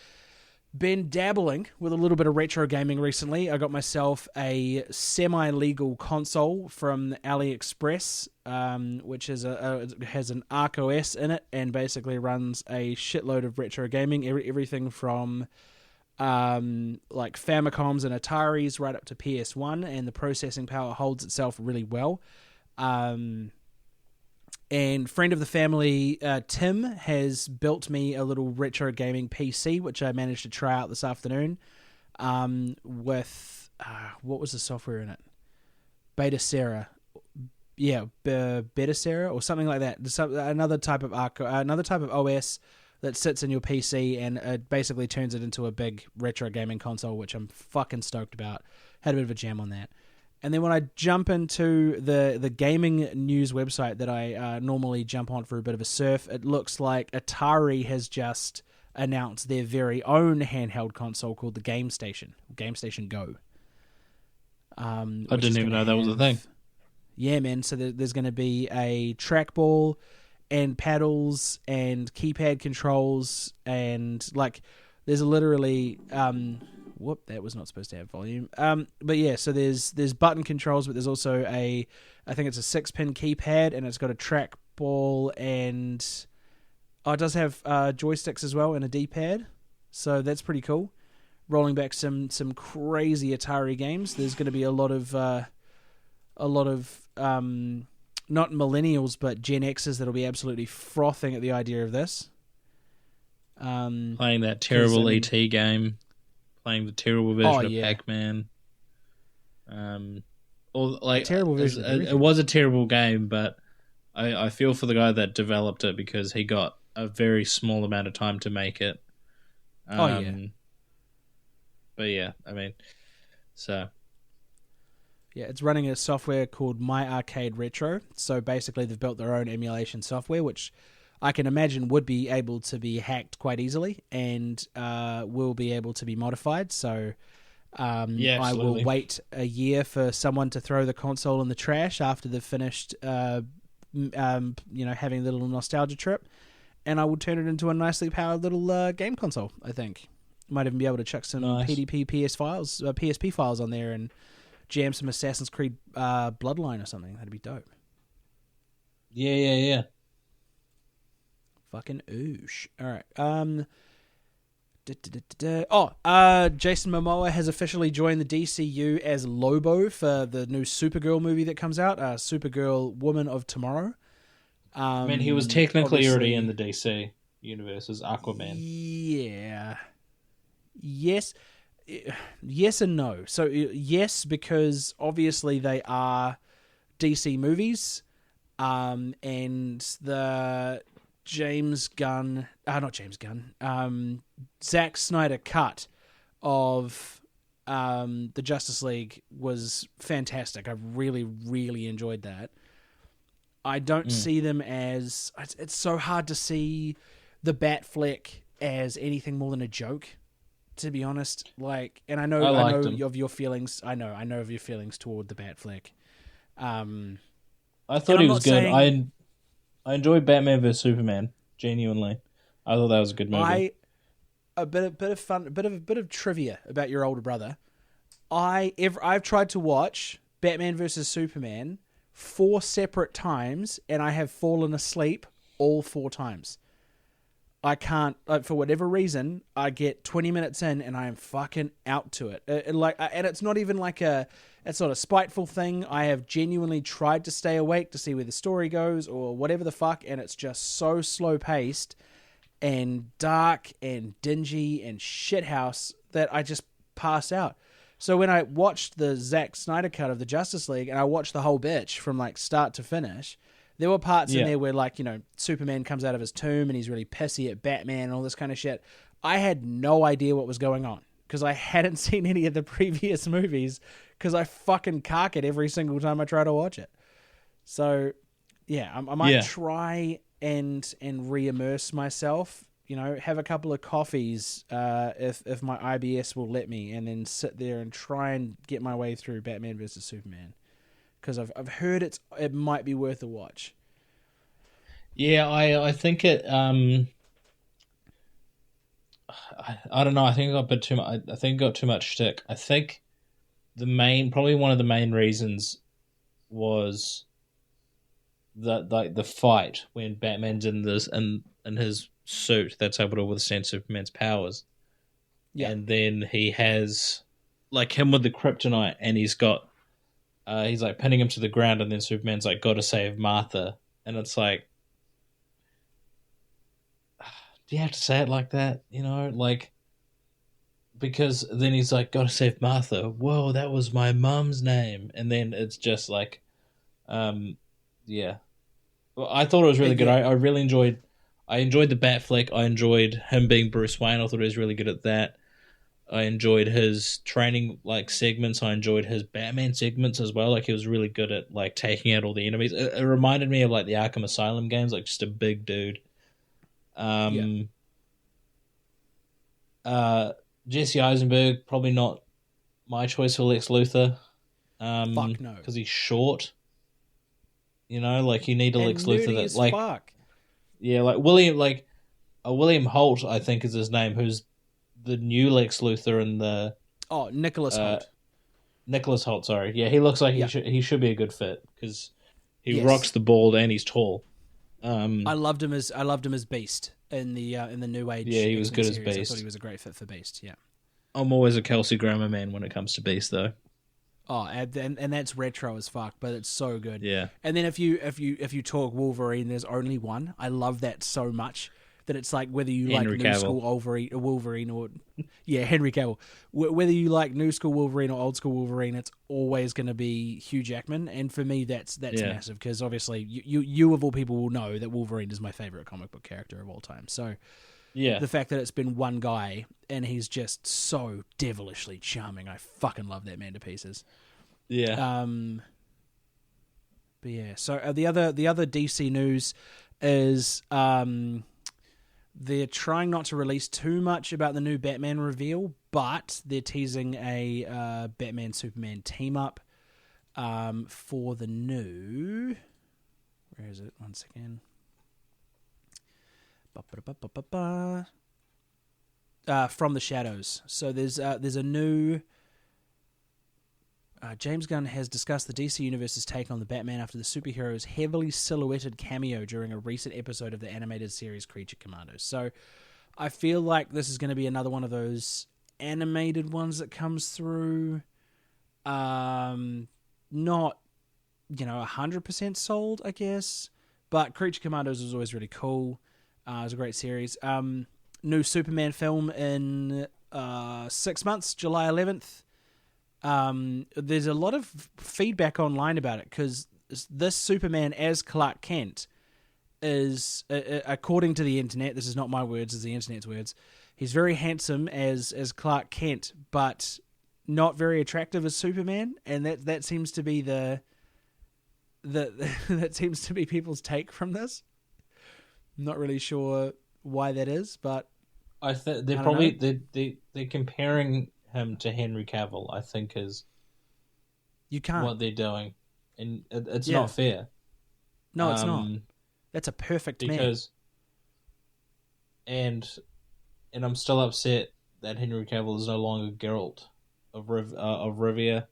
Speaker 1: been dabbling with a little bit of retro gaming recently. I got myself a semi-legal console from AliExpress, which has an Arc OS in it and basically runs a shitload of retro gaming, everything from like Famicoms and Ataris right up to PS1, and the processing power holds itself really well. And friend of the family, Tim, has built me a little retro gaming PC, which I managed to try out this afternoon with, what was the software in it? Beta Sarah. Yeah, Beta Sarah or something like that. Another type of OS that sits in your PC and it basically turns it into a big retro gaming console, which I'm fucking stoked about. Had a bit of a jam on that. And then when I jump into the gaming news website that I normally jump on for a bit of a surf, it looks like Atari has just announced their very own handheld console called the Game Station Go.
Speaker 2: I didn't even know that was a thing.
Speaker 1: Yeah, man. So there's going to be a trackball and paddles and keypad controls and like there's literally that was not supposed to have volume. But yeah, so there's button controls, but there's also I think it's a 6-pin keypad, and it's got a trackball and it does have joysticks as well and a D-pad. So that's pretty cool. Rolling back some crazy Atari games. There's going to be a lot of not millennials but Gen Xers that'll be absolutely frothing at the idea of this.
Speaker 2: Playing that terrible ET game. Playing the terrible version of Pac-Man. Or like
Speaker 1: terrible version.
Speaker 2: It was a terrible game, but I feel for the guy that developed it because he got a very small amount of time to make it. But yeah, I mean, so
Speaker 1: yeah, it's running a software called My Arcade Retro. So basically, they've built their own emulation software, which I can imagine would be able to be hacked quite easily and will be able to be modified. So I will wait a year for someone to throw the console in the trash after they've finished having a little nostalgia trip, and I will turn it into a nicely powered little game console, I think. Might even be able to chuck some PDP PSP files on there and jam some Assassin's Creed Bloodline or something. That'd be dope.
Speaker 2: Yeah.
Speaker 1: Fucking oosh. All right. Jason Momoa has officially joined the DCU as Lobo for the new Supergirl movie that comes out, Supergirl Woman of Tomorrow.
Speaker 2: I mean, he was technically already in the DC universe as Aquaman.
Speaker 1: Yeah. Yes and no. So, yes, because obviously they are DC movies, and the Zack Snyder cut of the Justice League was fantastic. I really, really enjoyed that. I don't see them as... It's so hard to see the Bat flick as anything more than a joke, to be honest. Like, and I know of your feelings. I know of your feelings toward the Bat flick.
Speaker 2: I thought he was good. I enjoyed Batman vs Superman. Genuinely, I thought that was a good movie.
Speaker 1: A bit of fun, a bit of trivia about your older brother. I've tried to watch Batman vs Superman 4 separate times, and I have fallen asleep all 4 times. I can't, for whatever reason, I get 20 minutes in and I am fucking out to it. And it's not even like it's not a spiteful thing. I have genuinely tried to stay awake to see where the story goes or whatever the fuck, and it's just so slow paced. and dark and dingy and shithouse that I just passed out. So when I watched the Zack Snyder cut of the Justice League and I watched the whole bitch from like start to finish, there were parts in there where like, Superman comes out of his tomb and he's really pissy at Batman and all this kind of shit. I had no idea what was going on because I hadn't seen any of the previous movies because I fucking cark it every single time I try to watch it. So yeah, I might try and re-immerse myself, have a couple of coffees if my IBS will let me, and then sit there and try and get my way through Batman vs Superman, because I've heard it might be worth a watch.
Speaker 2: Yeah, I think it. I don't know. I think it got a bit too much. I think it got too much shtick. I think probably one of the main reasons was the fight when Batman's in his suit that's able to withstand Superman's powers. Yeah. And then he has like him with the kryptonite, and he's like pinning him to the ground, and then Superman's like, gotta save Martha. And it's like, do you have to say it like that? Like, because then he's like, gotta save Martha. Whoa, that was my mum's name. And then it's just like, yeah. Well, I thought it was really good. I really enjoyed the Bat flick. I enjoyed him being Bruce Wayne. I thought he was really good at that. I enjoyed his training like segments. I enjoyed his Batman segments as well. Like, he was really good at like taking out all the enemies. It reminded me of like the Arkham Asylum games, like just a big dude. Jesse Eisenberg, probably not my choice for Lex Luthor.
Speaker 1: Fuck no,
Speaker 2: because he's short. Like you need a Lex Luthor that like
Speaker 1: fuck.
Speaker 2: Yeah, like William Holt, I think is his name, who's the new Lex Luthor in the
Speaker 1: Nicholas Holt.
Speaker 2: Nicholas Holt, sorry. Yeah, he looks like he should be a good fit because he rocks the bald and he's tall.
Speaker 1: I loved him as Beast in the New Age.
Speaker 2: Yeah, he was good
Speaker 1: series.
Speaker 2: as Beast.
Speaker 1: I thought he was a great fit for Beast. Yeah,
Speaker 2: I'm always a Kelsey Grammer man when it comes to Beast, though.
Speaker 1: Oh, and that's retro as fuck, but it's so good.
Speaker 2: Yeah.
Speaker 1: And then if you talk Wolverine, there's only one. I love that so much that it's like whether you like new school Wolverine or Henry Cavill. Whether you like new school Wolverine or old school Wolverine, it's always going to be Hugh Jackman. And for me, that's massive because obviously you of all people will know that Wolverine is my favorite comic book character of all time. So yeah, the fact that it's been one guy and he's just so devilishly charming, I fucking love that man to pieces.
Speaker 2: Yeah.
Speaker 1: But yeah, so the other DC news is they're trying not to release too much about the new Batman reveal, but they're teasing a Batman Superman team up for the new. Where is it? Once again. From the Shadows. So there's a new. James Gunn has discussed the DC Universe's take on the Batman after the superhero's heavily silhouetted cameo during a recent episode of the animated series Creature Commandos. So I feel like this is going to be another one of those animated ones that comes through. Not 100% sold, I guess. But Creature Commandos was always really cool. It was a great series. New Superman film in 6 months, July 11th. There's a lot of feedback online about it because this Superman as Clark Kent is, according to the internet, this is not my words, it's the internet's words, he's very handsome as Clark Kent, but not very attractive as Superman, and that seems to be that seems to be people's take from this. I'm not really sure why that is, but
Speaker 2: I think they're probably they're comparing him to Henry Cavill, I think, is
Speaker 1: you can't
Speaker 2: what they're doing, and it's not fair.
Speaker 1: No, it's not. That's a perfect
Speaker 2: because man. And I'm still upset that Henry Cavill is no longer Geralt of Rivia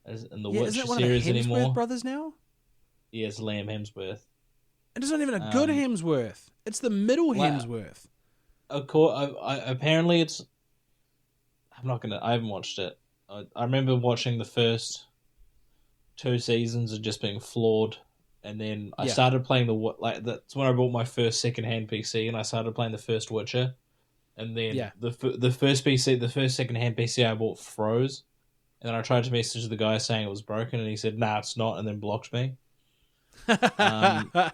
Speaker 2: as in the Witcher series
Speaker 1: anymore. Isn't it one of the Hemsworth
Speaker 2: anymore.
Speaker 1: brothers now?
Speaker 2: Yeah, it's Liam Hemsworth.
Speaker 1: And it's not even a good Hemsworth. It's the middle Hemsworth.
Speaker 2: Apparently, it's. I haven't watched it. I remember watching the first 2 seasons and just being floored, and then I
Speaker 1: Yeah.
Speaker 2: started playing that's when I bought my first secondhand PC, and I started playing the first Witcher, and then
Speaker 1: Yeah.
Speaker 2: the first secondhand PC I bought froze, and then I tried to message the guy saying it was broken, and he said, "Nah, it's not," and then blocked me. Um,
Speaker 1: no,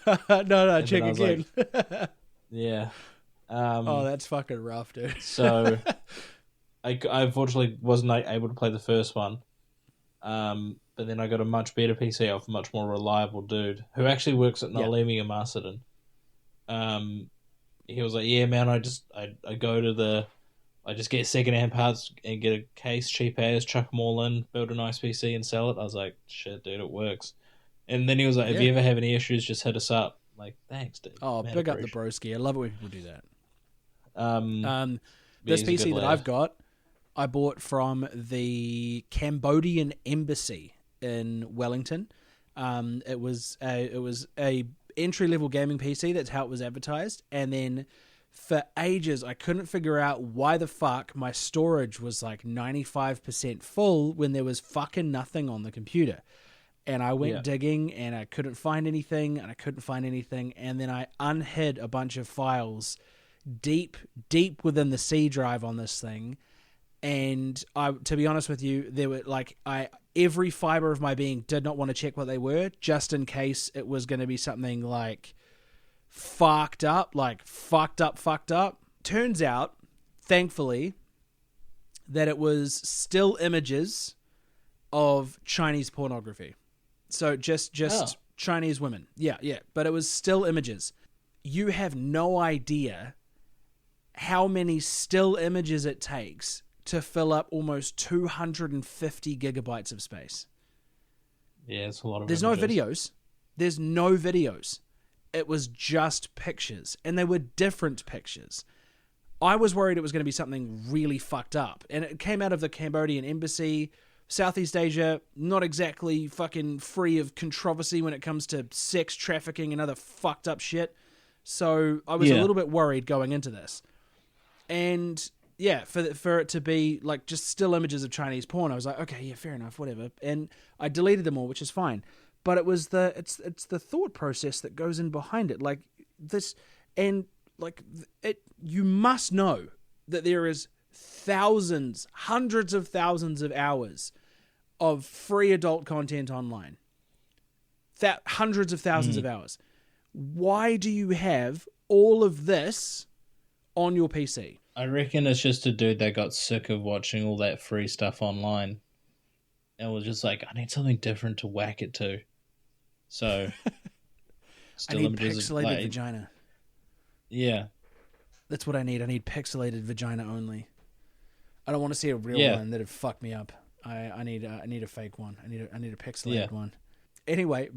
Speaker 2: and then
Speaker 1: check
Speaker 2: I was
Speaker 1: again.
Speaker 2: like, yeah.
Speaker 1: Oh, that's fucking rough, dude.
Speaker 2: So I unfortunately wasn't able to play the first one. But then I got a much better PC off a much more reliable dude who actually works at
Speaker 1: Yeah.
Speaker 2: Nalemi in Marsden. He was like, "Yeah, man, I go to I just get secondhand parts and get a case, cheap as, chuck them all in, build a nice PC and sell it." I was like, "Shit, dude, it works." And then he was like, "If
Speaker 1: Yeah.
Speaker 2: you ever have any issues, just hit us up." I'm like, thanks, dude.
Speaker 1: Oh,
Speaker 2: Man,
Speaker 1: big up the
Speaker 2: appreciate
Speaker 1: broski. I love it when people do that.
Speaker 2: it. Yeah,
Speaker 1: This
Speaker 2: he's a good
Speaker 1: PC that
Speaker 2: lad.
Speaker 1: I've got, I bought from the Cambodian embassy in Wellington. It was a entry level gaming PC. That's how it was advertised. And then for ages, I couldn't figure out why the fuck my storage was like 95% full when there was fucking nothing on the computer. And I went digging, and I couldn't find anything, and then I unhid a bunch of files deep within the C drive on this thing. And to be honest with you, there were every fiber of my being did not want to check what they were, just in case it was going to be something like fucked up. Turns out, thankfully, that it was still images of Chinese pornography. So just Chinese women. Yeah. But it was still images. You have no idea how many still images it takes to fill up almost 250 gigabytes of space.
Speaker 2: Yeah, it's a lot of
Speaker 1: There's
Speaker 2: images.
Speaker 1: no videos. It was just pictures, and they were different pictures. I was worried it was going to be something really fucked up, and it came out of the Cambodian embassy. Southeast Asia, not exactly fucking free of controversy when it comes to sex trafficking and other fucked up shit. So I was a little bit worried going into this. And yeah, for it to be like just still images of Chinese porn, I was like, okay, yeah, fair enough, whatever. And I deleted them all, which is fine. But it was it's the thought process that goes in behind it, like this, and like you must know that there is thousands, hundreds of thousands of hours of free adult content online. Hundreds of thousands of hours. Why do you have all of this on your PC?
Speaker 2: I reckon it's just a dude that got sick of watching all that free stuff online and was just like, I need something different to whack it to. So,
Speaker 1: I need pixelated vagina.
Speaker 2: Yeah.
Speaker 1: That's what I need. I need pixelated vagina only. I don't want to see a real one that'd fuck me up. I need a fake one. I need a pixelated one. Anyway,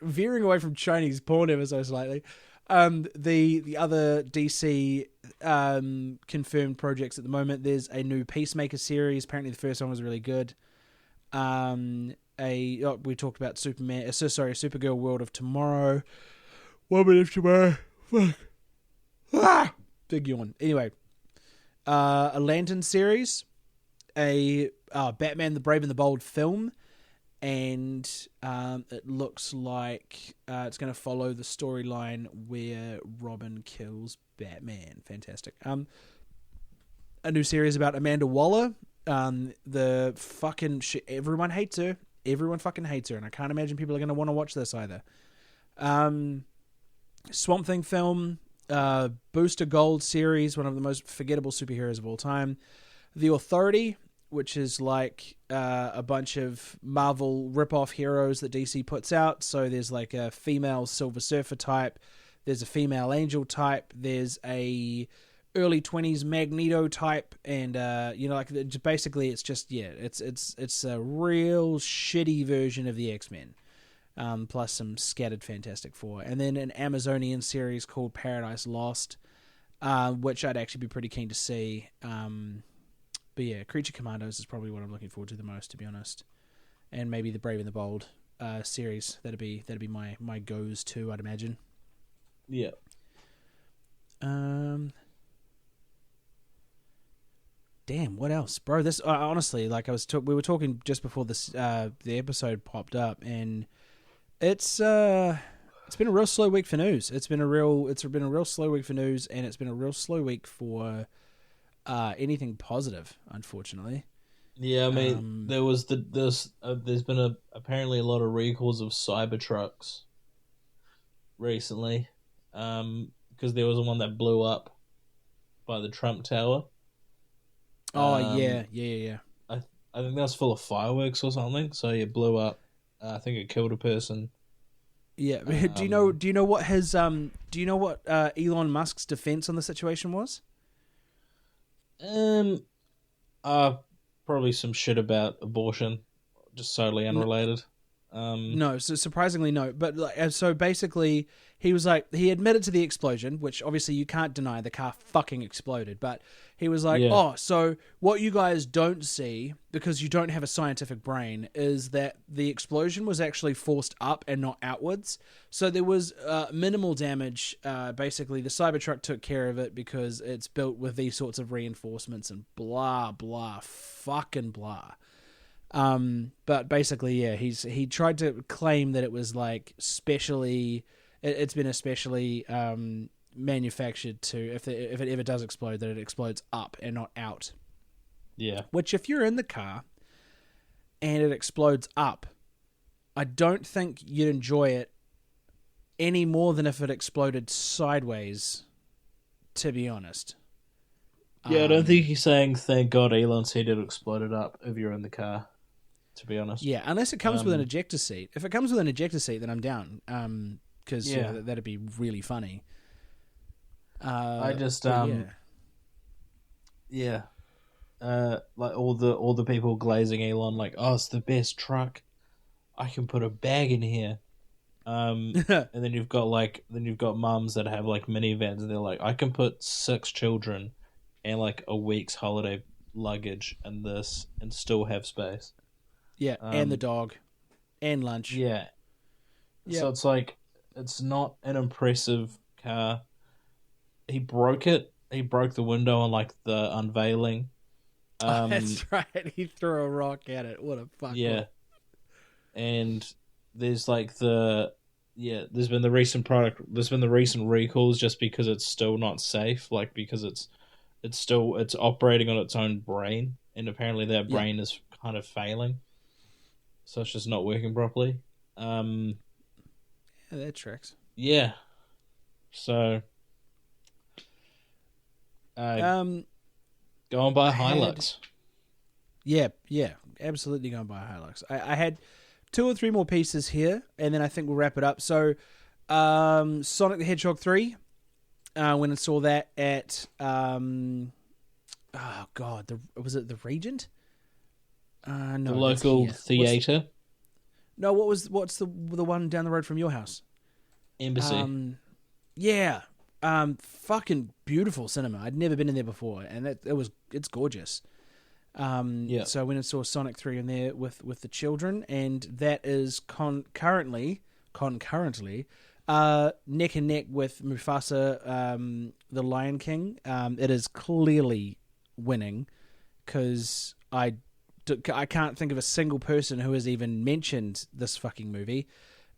Speaker 1: veering away from Chinese porn ever so slightly, the other DC confirmed projects at the moment. There's a new Peacemaker series. Apparently, the first one was really good. We talked about Supergirl World of Tomorrow. 1 minute of tomorrow. Fuck. Big yawn. Anyway, a Lantern series, a Batman the Brave and the Bold film, and it looks like it's going to follow the storyline where Robin kills Batman. Fantastic. A new series about Amanda Waller. The fucking shit. Everyone hates her. Everyone fucking hates her, and I can't imagine people are going to want to watch this either. Swamp Thing film. Booster Gold series, one of the most forgettable superheroes of all time. The Authority, which is like a bunch of Marvel rip-off heroes that DC puts out. So there's like a female Silver Surfer type, there's a female Angel type, there's a early 20s Magneto type, and basically it's just it's a real shitty version of the X-Men. Plus some scattered Fantastic Four. And then an Amazonian series called Paradise Lost, which I'd actually be pretty keen to see. But yeah, Creature Commandos is probably what I'm looking forward to the most, to be honest. And maybe the Brave and the Bold series. That'd be my goes to, I'd imagine.
Speaker 2: Yeah.
Speaker 1: Damn, what else, bro? This honestly, like we were talking just before this, the episode popped up, and it's been a real slow week for news. It's been a real slow week for news, and it's been a real slow week for anything positive, unfortunately.
Speaker 2: Yeah, I mean, there's been apparently a lot of recalls of Cybertrucks recently, because there was one that blew up by the Trump Tower.
Speaker 1: Oh
Speaker 2: Um,
Speaker 1: yeah.
Speaker 2: I I think that was full of fireworks or something. So it blew up. I think it killed a person.
Speaker 1: Yeah.
Speaker 2: Um,
Speaker 1: Do you know what his do you know what Elon Musk's defense on the situation was?
Speaker 2: um, uh, Probably some shit about abortion, just totally unrelated. Um,
Speaker 1: No, so surprisingly no. But like, so basically, he was like, he admitted to the explosion, which obviously you can't deny. The car fucking exploded. But he was like,
Speaker 2: yeah,
Speaker 1: oh, so what you guys don't see, because you don't have a scientific brain, is that the explosion was actually forced up and not outwards. So there was minimal damage. Basically, the Cybertruck took care of it because it's built with these sorts of reinforcements and blah blah fucking blah. But basically, yeah, he tried to claim that it was like it's been especially manufactured to if it ever does explode, that it explodes up and not out.
Speaker 2: yeah,
Speaker 1: Which, if you're in the car and it explodes up, I don't think you'd enjoy it any more than if it exploded sideways. To be honest.
Speaker 2: yeah. I don't
Speaker 1: Um,
Speaker 2: think he's saying thank God Elon said it exploded up if you're in the car. To be honest,
Speaker 1: Yeah, unless it comes with an
Speaker 2: um,
Speaker 1: ejector seat. If it comes with an ejector seat, then I'm down. Because
Speaker 2: yeah.
Speaker 1: that'd be really funny.
Speaker 2: I just
Speaker 1: But yeah,
Speaker 2: yeah. Like all the people glazing Elon, like, oh, it's the best truck. I can put a bag in here. And then you've got mums that have like minivans, and they're like, I can put 6 children and like a week's holiday luggage and this, and still have space.
Speaker 1: yeah, and the
Speaker 2: Um,
Speaker 1: dog, and lunch.
Speaker 2: yeah. So
Speaker 1: Yep.
Speaker 2: it's like it's not an impressive car. He broke it. He broke the window on like the unveiling.
Speaker 1: Oh,
Speaker 2: Um,
Speaker 1: that's right. He threw a rock at it. What a
Speaker 2: yeah,
Speaker 1: fuckwit.
Speaker 2: and there's like there's been the recent recalls just because it's still not safe, like because it's operating on its own brain, and apparently that
Speaker 1: Yeah,
Speaker 2: brain is kind of failing, so it's just not working properly. um
Speaker 1: yeah, that tracks.
Speaker 2: yeah, so
Speaker 1: Um,
Speaker 2: go and buy
Speaker 1: I
Speaker 2: a
Speaker 1: had
Speaker 2: Hilux.
Speaker 1: yeah, absolutely going to buy a Hilux. I had two or three more pieces here, and then I think we'll wrap it up. So, Sonic the Hedgehog 3. When I saw that at oh god, was it the Regent?
Speaker 2: The
Speaker 1: No, that's
Speaker 2: local
Speaker 1: here.
Speaker 2: theater.
Speaker 1: What's the one down the road from your house?
Speaker 2: Embassy.
Speaker 1: Yeah, fucking beautiful cinema. I'd never been in there before, and it's gorgeous.
Speaker 2: Yeah.
Speaker 1: So I went and saw Sonic 3 in there with the children, and that is concurrently neck and neck with Mufasa, the Lion King. It is clearly winning because I can't think of a single person who has even mentioned this fucking movie.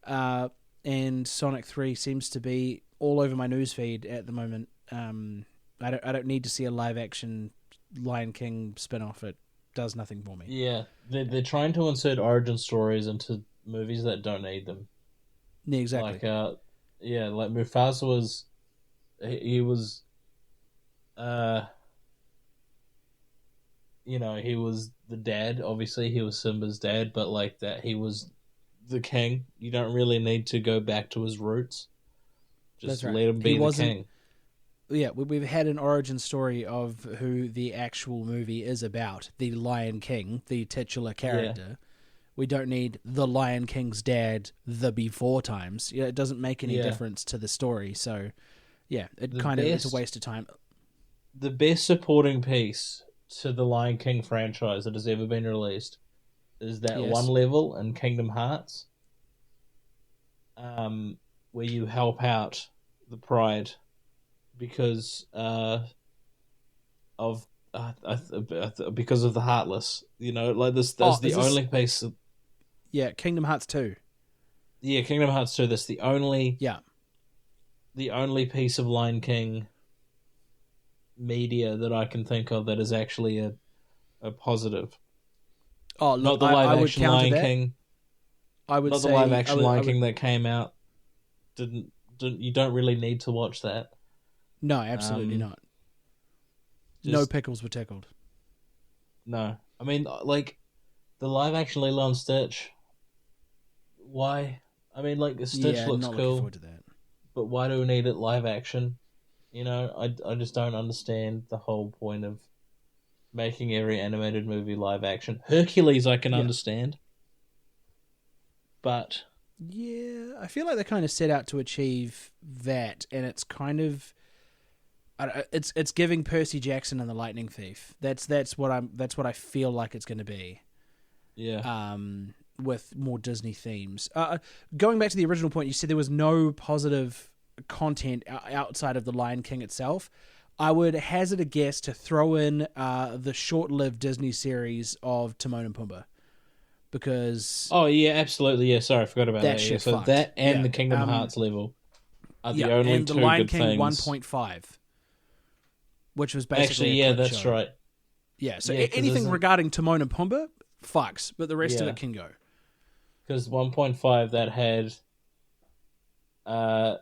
Speaker 1: And Sonic 3 seems to be all over my newsfeed at the moment. I don't need to see a live action Lion King spin off. It does nothing for me.
Speaker 2: Yeah, they're trying to insert origin stories into movies that don't need them.
Speaker 1: Yeah, exactly.
Speaker 2: Like yeah, like Mufasa was he was uh he was the dad. Obviously, he was Simba's dad, but like that, he was the king. You don't really need to go back to his roots.
Speaker 1: That's
Speaker 2: Just
Speaker 1: right.
Speaker 2: let him
Speaker 1: He
Speaker 2: be the
Speaker 1: wasn't.
Speaker 2: king.
Speaker 1: Yeah, we've had an origin story of who the actual movie is about. The Lion King, the titular
Speaker 2: Yeah,
Speaker 1: character. We don't need the Lion King's dad the before times. Yeah, it doesn't make any
Speaker 2: yeah.
Speaker 1: difference to the story. So, yeah, it
Speaker 2: The
Speaker 1: kind of it's a
Speaker 2: best,
Speaker 1: waste of time.
Speaker 2: the best supporting piece to the Lion King franchise that has ever been released is that one
Speaker 1: Yes.
Speaker 2: level in Kingdom Hearts, where you help out the Pride because of because of the Heartless. Like this. That's
Speaker 1: Oh,
Speaker 2: the
Speaker 1: is this?
Speaker 2: only piece. Of,
Speaker 1: Yeah, Kingdom Hearts 2.
Speaker 2: Yeah, Kingdom Hearts 2. That's
Speaker 1: Yeah.
Speaker 2: the only piece of Lion King media that I can think of that is actually a positive.
Speaker 1: Oh, look,
Speaker 2: Not the live
Speaker 1: I would
Speaker 2: action
Speaker 1: counter
Speaker 2: Lion
Speaker 1: that.
Speaker 2: King.
Speaker 1: I would
Speaker 2: Not the live
Speaker 1: say
Speaker 2: action Lion
Speaker 1: I would.
Speaker 2: King that came out. Didn't you don't really need to watch that.
Speaker 1: No, absolutely
Speaker 2: Um,
Speaker 1: not. No
Speaker 2: just
Speaker 1: pickles were tickled.
Speaker 2: no. I mean, like the live action Lilo and Stitch. Why? I mean, like Stitch
Speaker 1: Yeah,
Speaker 2: looks
Speaker 1: not looking
Speaker 2: cool,
Speaker 1: forward to that.
Speaker 2: but why do we need it live action? I just don't understand the whole point of making every animated movie live action. Hercules, I can
Speaker 1: Yeah.
Speaker 2: understand, but
Speaker 1: Yeah, I feel like they kind of set out to achieve that, and it's kind of it's giving Percy Jackson and the Lightning Thief. That's what I feel like it's going to be.
Speaker 2: yeah,
Speaker 1: With more Disney themes. Going back to the original point, you said there was no positive content outside of the Lion King itself. I would hazard a guess to throw in the short-lived Disney series of Timon and Pumbaa, because
Speaker 2: oh yeah, absolutely, yeah. Sorry, I forgot about
Speaker 1: that
Speaker 2: that. Yeah,
Speaker 1: shit
Speaker 2: so
Speaker 1: fucked.
Speaker 2: that and
Speaker 1: Yeah.
Speaker 2: the Kingdom Hearts level are the
Speaker 1: Yeah,
Speaker 2: only
Speaker 1: and the
Speaker 2: two
Speaker 1: Lion
Speaker 2: good
Speaker 1: King
Speaker 2: things.
Speaker 1: 1.5, which was basically
Speaker 2: Actually,
Speaker 1: a
Speaker 2: yeah,
Speaker 1: clip
Speaker 2: that's
Speaker 1: show.
Speaker 2: right.
Speaker 1: Yeah, so
Speaker 2: Yeah, because
Speaker 1: anything
Speaker 2: isn't
Speaker 1: regarding Timon and Pumbaa fucks, but the rest of
Speaker 2: yeah
Speaker 1: it can go.
Speaker 2: because 1.5 uh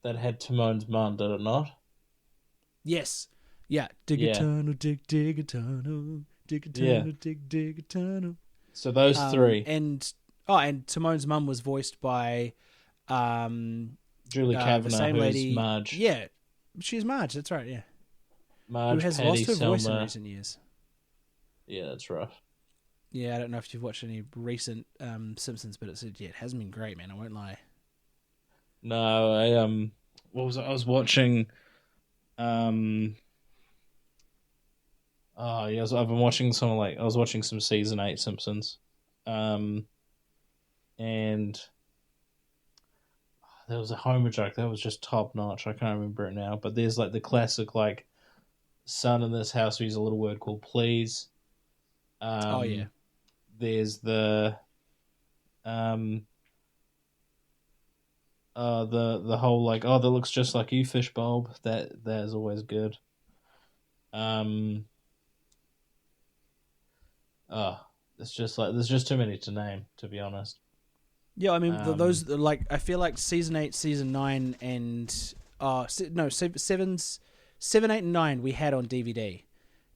Speaker 2: that had Timon's mum, did it not?
Speaker 1: Yes. Yeah. Dig a
Speaker 2: Yeah,
Speaker 1: tunnel, dig a tunnel, dig a
Speaker 2: yeah.
Speaker 1: tunnel, dig a tunnel.
Speaker 2: So those three,
Speaker 1: And Timon's mum was voiced by um
Speaker 2: Julie
Speaker 1: the
Speaker 2: Kavanagh,
Speaker 1: same
Speaker 2: who's
Speaker 1: lady.
Speaker 2: Marge,
Speaker 1: Yeah, she's Marge. That's right. Yeah, who has
Speaker 2: Patty,
Speaker 1: lost her voice in
Speaker 2: Selma.
Speaker 1: recent years.
Speaker 2: Yeah, that's rough.
Speaker 1: Yeah, I don't know if you've watched any recent Simpsons, but it hasn't been great, man. I won't lie.
Speaker 2: No, what was it? I was watching, um, oh yeah, I've been watching I was watching some season 8 Simpsons, um, and there was a Homer joke that was just top notch. I can't remember it now, but there's like the classic like son in this house who uses a little word called please.
Speaker 1: Oh yeah,
Speaker 2: Um, there's um the whole like, oh, that looks just like you, Fishbulb. That is always good. Um, oh, it's just like there's just too many to name, to be honest.
Speaker 1: yeah. I mean,
Speaker 2: Um,
Speaker 1: those like I feel like season 8, season 9, and seven, 8, and 9 we had on DVD,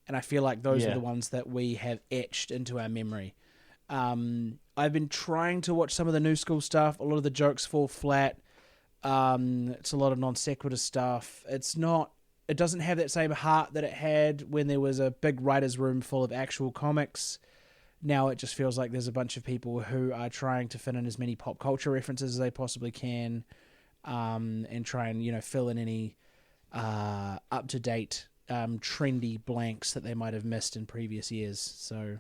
Speaker 1: and I feel like those were
Speaker 2: yeah,
Speaker 1: the ones that we have etched into our memory. I've been trying to watch some of the new school stuff. A lot of the jokes fall flat. It's a lot of non sequitur stuff. It doesn't have that same heart that it had when there was a big writer's room full of actual comics. Now it just feels like there's a bunch of people who are trying to fit in as many pop culture references as they possibly can, and try and, fill in any up to date, trendy blanks that they might have missed in previous years. So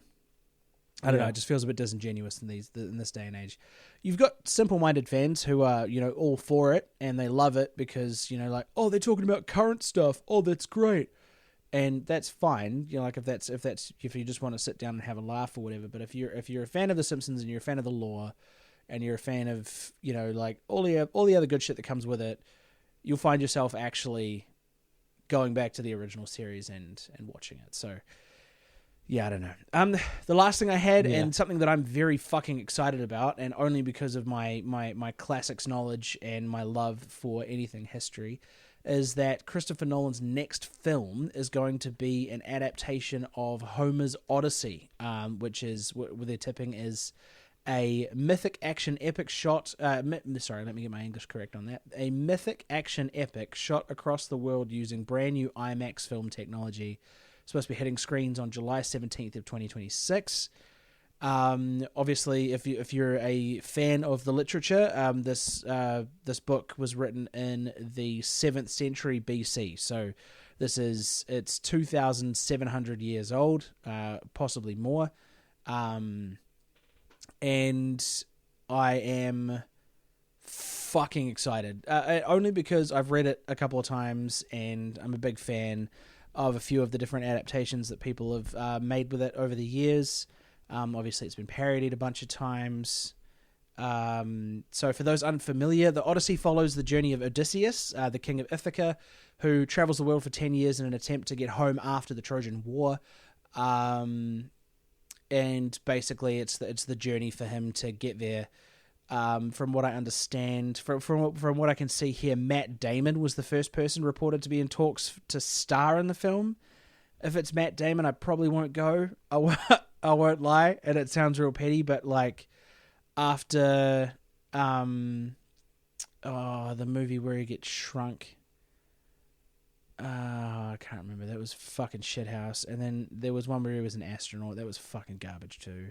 Speaker 1: I don't know.
Speaker 2: yeah,
Speaker 1: It just feels a bit disingenuous in this day and age. You've got simple-minded fans who are, all for it and they love it because, like, oh, they're talking about current stuff. Oh, that's great, and that's fine. Like if you just want to sit down and have a laugh or whatever. But if you're a fan of The Simpsons and you're a fan of the lore, and you're a fan of, like all the other good shit that comes with it, you'll find yourself actually going back to the original series and watching it. So. Yeah, I don't know. The last thing I had,
Speaker 2: yeah.
Speaker 1: and something that I'm very fucking excited about, and only because of my classics knowledge and my love for anything history, is that Christopher Nolan's next film is going to be an adaptation of Homer's Odyssey, which is what they're tipping is a mythic action epic shot. Sorry, let me get my English correct on that. A mythic action epic shot across the world using brand new IMAX film technology. Supposed to be hitting screens on July 17th of 2026. Obviously, if you're a fan of the literature, this book was written in the 7th century BC. So it's 2,700 years old, possibly more. And I am fucking excited. Only because I've read it a couple of times and I'm a big fan of a few of the different adaptations that people have made with it over the years. Obviously, it's been parodied a bunch of times. So for those unfamiliar, the Odyssey follows the journey of Odysseus, the king of Ithaca, who travels the world for 10 years in an attempt to get home after the Trojan War. And basically it's the journey for him to get there. From what I understand, from what I can see here, Matt Damon was the first person reported to be in talks to star in the film. If it's Matt Damon, I probably won't go. I won't lie, and it sounds real petty, but like after the movie where he gets shrunk, I can't remember. That was fucking shithouse. And then there was one where he was an astronaut. That was fucking garbage too.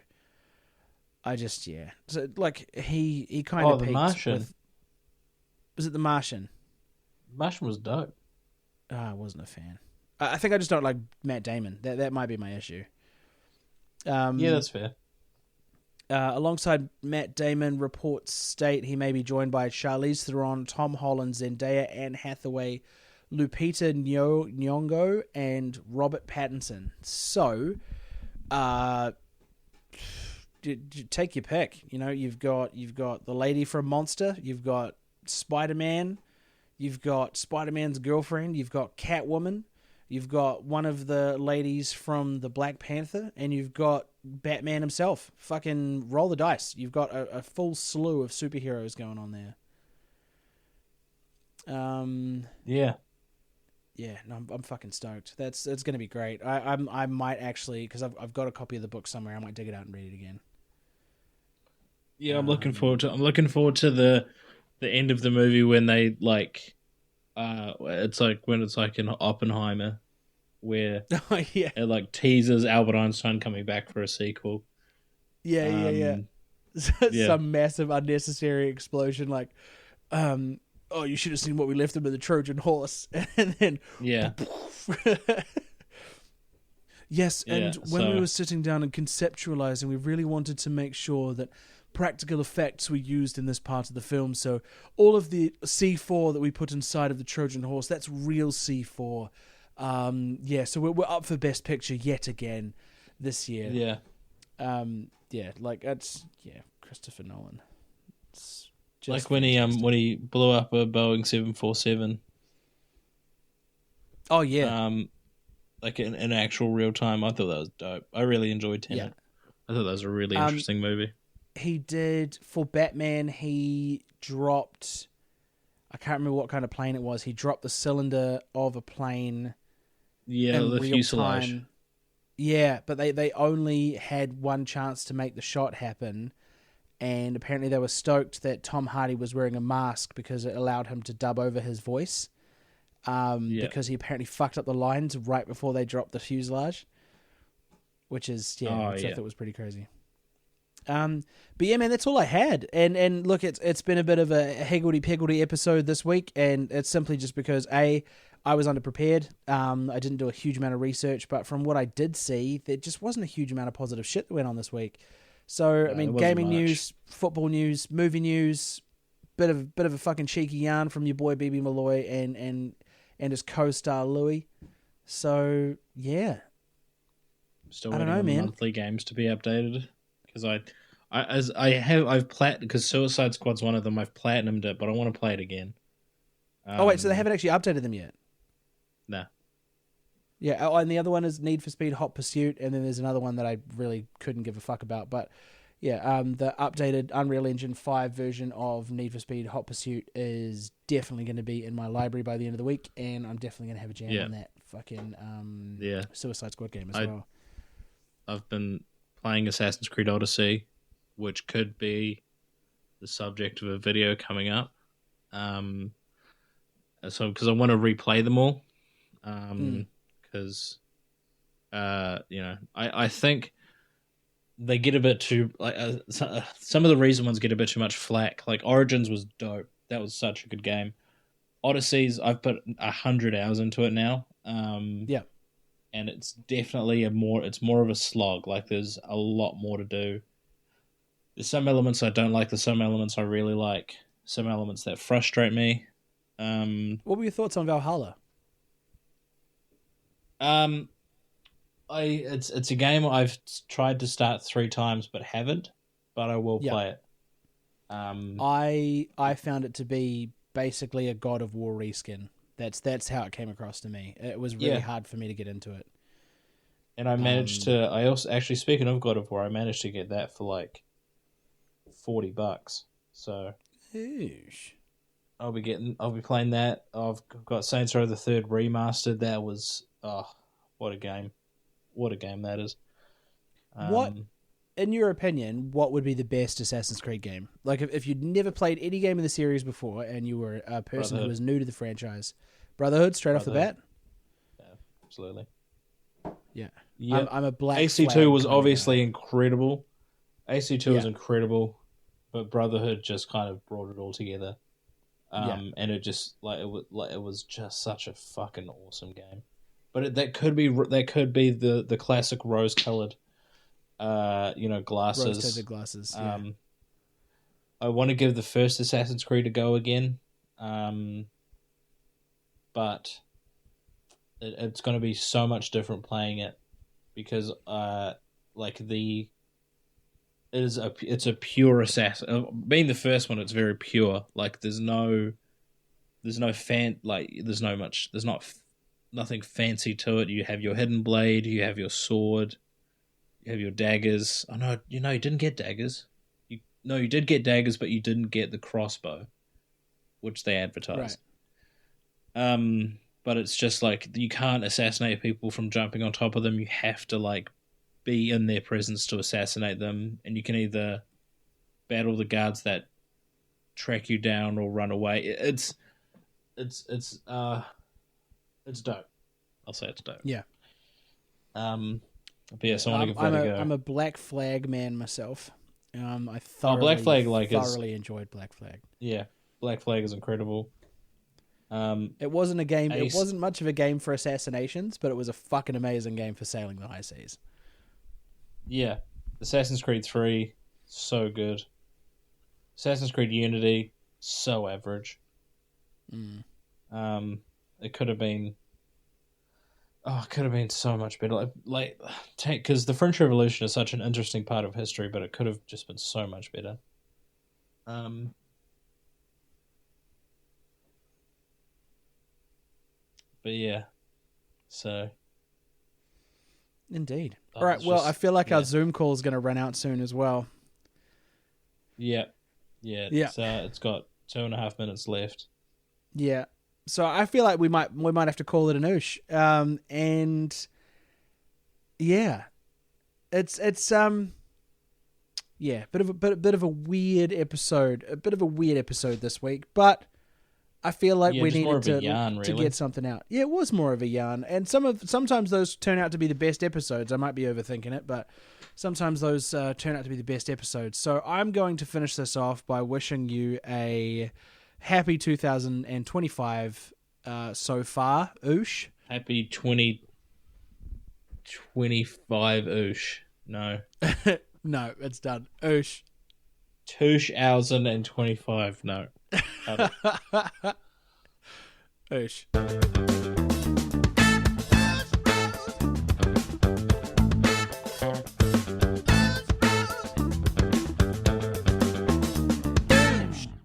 Speaker 1: So like he kind of
Speaker 2: The
Speaker 1: peaked
Speaker 2: Martian.
Speaker 1: Was it The Martian?
Speaker 2: Martian was dope.
Speaker 1: I wasn't a fan. I think I just don't like Matt Damon. That might be my issue.
Speaker 2: Yeah, that's fair.
Speaker 1: Alongside Matt Damon, reports state he may be joined by Charlize Theron, Tom Holland, Zendaya, Anne Hathaway, Lupita Nyong'o, and Robert Pattinson. So, take your pick. You know, you've got the lady from Monster, you've got Spider-Man, you've got Spider-Man's girlfriend, you've got Catwoman, you've got one of the ladies from the Black Panther, and you've got Batman himself. Fucking roll the dice. You've got a full slew of superheroes going on there. Yeah, no, I'm fucking stoked. It's going to be great. I might actually, because I've got a copy of the book somewhere. I might dig it out and read it again.
Speaker 2: Yeah, I'm looking forward to the end of the movie when they like, it's like in Oppenheimer, where
Speaker 1: yeah,
Speaker 2: it like teases Albert Einstein coming back for a sequel.
Speaker 1: Yeah. Some massive unnecessary explosion, like, oh, you should have seen what we left him with the Trojan horse, and then yes, and when we were sitting down and conceptualizing, we really wanted to make sure that practical effects were used in this part of the film. So all of the C4 that we put inside of the Trojan horse, that's real C4. So we're up for Best Picture yet again this year. Christopher Nolan. It's just
Speaker 2: like when he blew up a Boeing 747.
Speaker 1: Oh yeah.
Speaker 2: Like in actual real time. I thought that was dope. I really enjoyed Tenet. Yeah. I thought that was a really interesting movie.
Speaker 1: He did, for Batman, he dropped, I can't remember what kind of plane it was. He dropped the cylinder of a plane.
Speaker 2: Yeah, the fuselage.
Speaker 1: Time. Yeah, but they only had one chance to make the shot happen. And apparently they were stoked that Tom Hardy was wearing a mask because it allowed him to dub over his voice. Because he apparently fucked up the lines right before they dropped the fuselage. Which is, I thought was pretty crazy. But yeah, man, that's all I had. And look, it's been a bit of a Higgledy Piggledy episode this week, and it's simply just because I was underprepared. I didn't do a huge amount of research, but from what I did see, there just wasn't a huge amount of positive shit that went on this week. So I mean, gaming news, football news, movie news, bit of a fucking cheeky yarn from your boy BB Malloy and his co-star Louie. So yeah,
Speaker 2: still waiting on the monthly games to be updated. Because because Suicide Squad's one of them. I've platinumed it, but I want to play it again.
Speaker 1: So they haven't actually updated them yet?
Speaker 2: No.
Speaker 1: Yeah, and the other one is Need for Speed Hot Pursuit, and then there's another one that I really couldn't give a fuck about. But yeah, the updated Unreal Engine 5 version of Need for Speed Hot Pursuit is definitely going to be in my library by the end of the week, and I'm definitely going to have a jam on that fucking Suicide Squad game as well.
Speaker 2: I've been playing Assassin's Creed Odyssey, which could be the subject of a video coming up. So because I want to replay them all, because I think they get a bit too some of the recent ones get a bit too much flack. Like Origins was dope; that was such a good game. Odyssey's I've put 100 hours into it now. And it's definitely it's more of a slog. Like there's a lot more to do. There's some elements I don't like. There's some elements I really like. Some elements that frustrate me.
Speaker 1: What were your thoughts on Valhalla?
Speaker 2: It's a game I've tried to start 3 times but haven't. But I will play it.
Speaker 1: I found it to be basically a God of War reskin. That's how it came across to me. It was really hard for me to get into it.
Speaker 2: And I managed to. I also actually, speaking of God of War, I managed to get that for like $40. So
Speaker 1: Oosh.
Speaker 2: I'll be playing that. I've got Saints Row the Third remastered. That was what a game! What a game that is.
Speaker 1: What, in your opinion, what would be the best Assassin's Creed game? Like if you'd never played any game in the series before and you were a person who was new to the franchise, Brotherhood straight off the bat.
Speaker 2: Yeah, absolutely.
Speaker 1: Yeah.
Speaker 2: Yep.
Speaker 1: I'm a Black
Speaker 2: AC2 was obviously incredible. AC2 was incredible, but Brotherhood just kind of brought it all together. And it just it was just such a fucking awesome game. But that could be the classic rose-colored, glasses.
Speaker 1: Rose-tinted glasses. Yeah.
Speaker 2: I want to give the first Assassin's Creed a go again, but it's going to be so much different playing it because it's a pure assassin. Being the first one, it's very pure. Like there's nothing fancy to it. You have your hidden blade, you have your sword, you have your daggers. Oh no, you didn't get daggers. You did get daggers, but you didn't get the crossbow, which they advertised. Right. But it's just like you can't assassinate people from jumping on top of them. You have to be in their presence to assassinate them, and you can either battle the guards that track you down or run away. It's dope. I'll say it's dope.
Speaker 1: Yeah.
Speaker 2: But yeah, so I want to give that a go.
Speaker 1: I'm a Black Flag man myself. I
Speaker 2: Black Flag
Speaker 1: thoroughly enjoyed Black Flag.
Speaker 2: Yeah, Black Flag is incredible.
Speaker 1: It wasn't a game. It wasn't much of a game for assassinations, but it was a fucking amazing game for sailing the high seas.
Speaker 2: Yeah, Assassin's Creed 3, so good. Assassin's Creed Unity, so average. It could have been. Oh, it could have been so much better. Because the French Revolution is such an interesting part of history, but it could have just been so much better. But yeah, so.
Speaker 1: Indeed. All right. Well, I feel like our Zoom call is going to run out soon as well.
Speaker 2: Yeah. It's got 2.5 minutes left.
Speaker 1: Yeah. So I feel like we might have to call it an Oosh. And yeah, it's bit of a weird episode. A bit of a weird episode this week, but I feel like we needed to get something out. Yeah, it was more of a yarn, and sometimes those turn out to be the best episodes. I might be overthinking it, but sometimes those turn out to be the best episodes. So I'm going to finish this off by wishing you a happy 2025 so far, Oosh.
Speaker 2: Happy 2025 Oosh. No.
Speaker 1: No, it's done. Oosh.
Speaker 2: 2025. No.
Speaker 1: Oosh.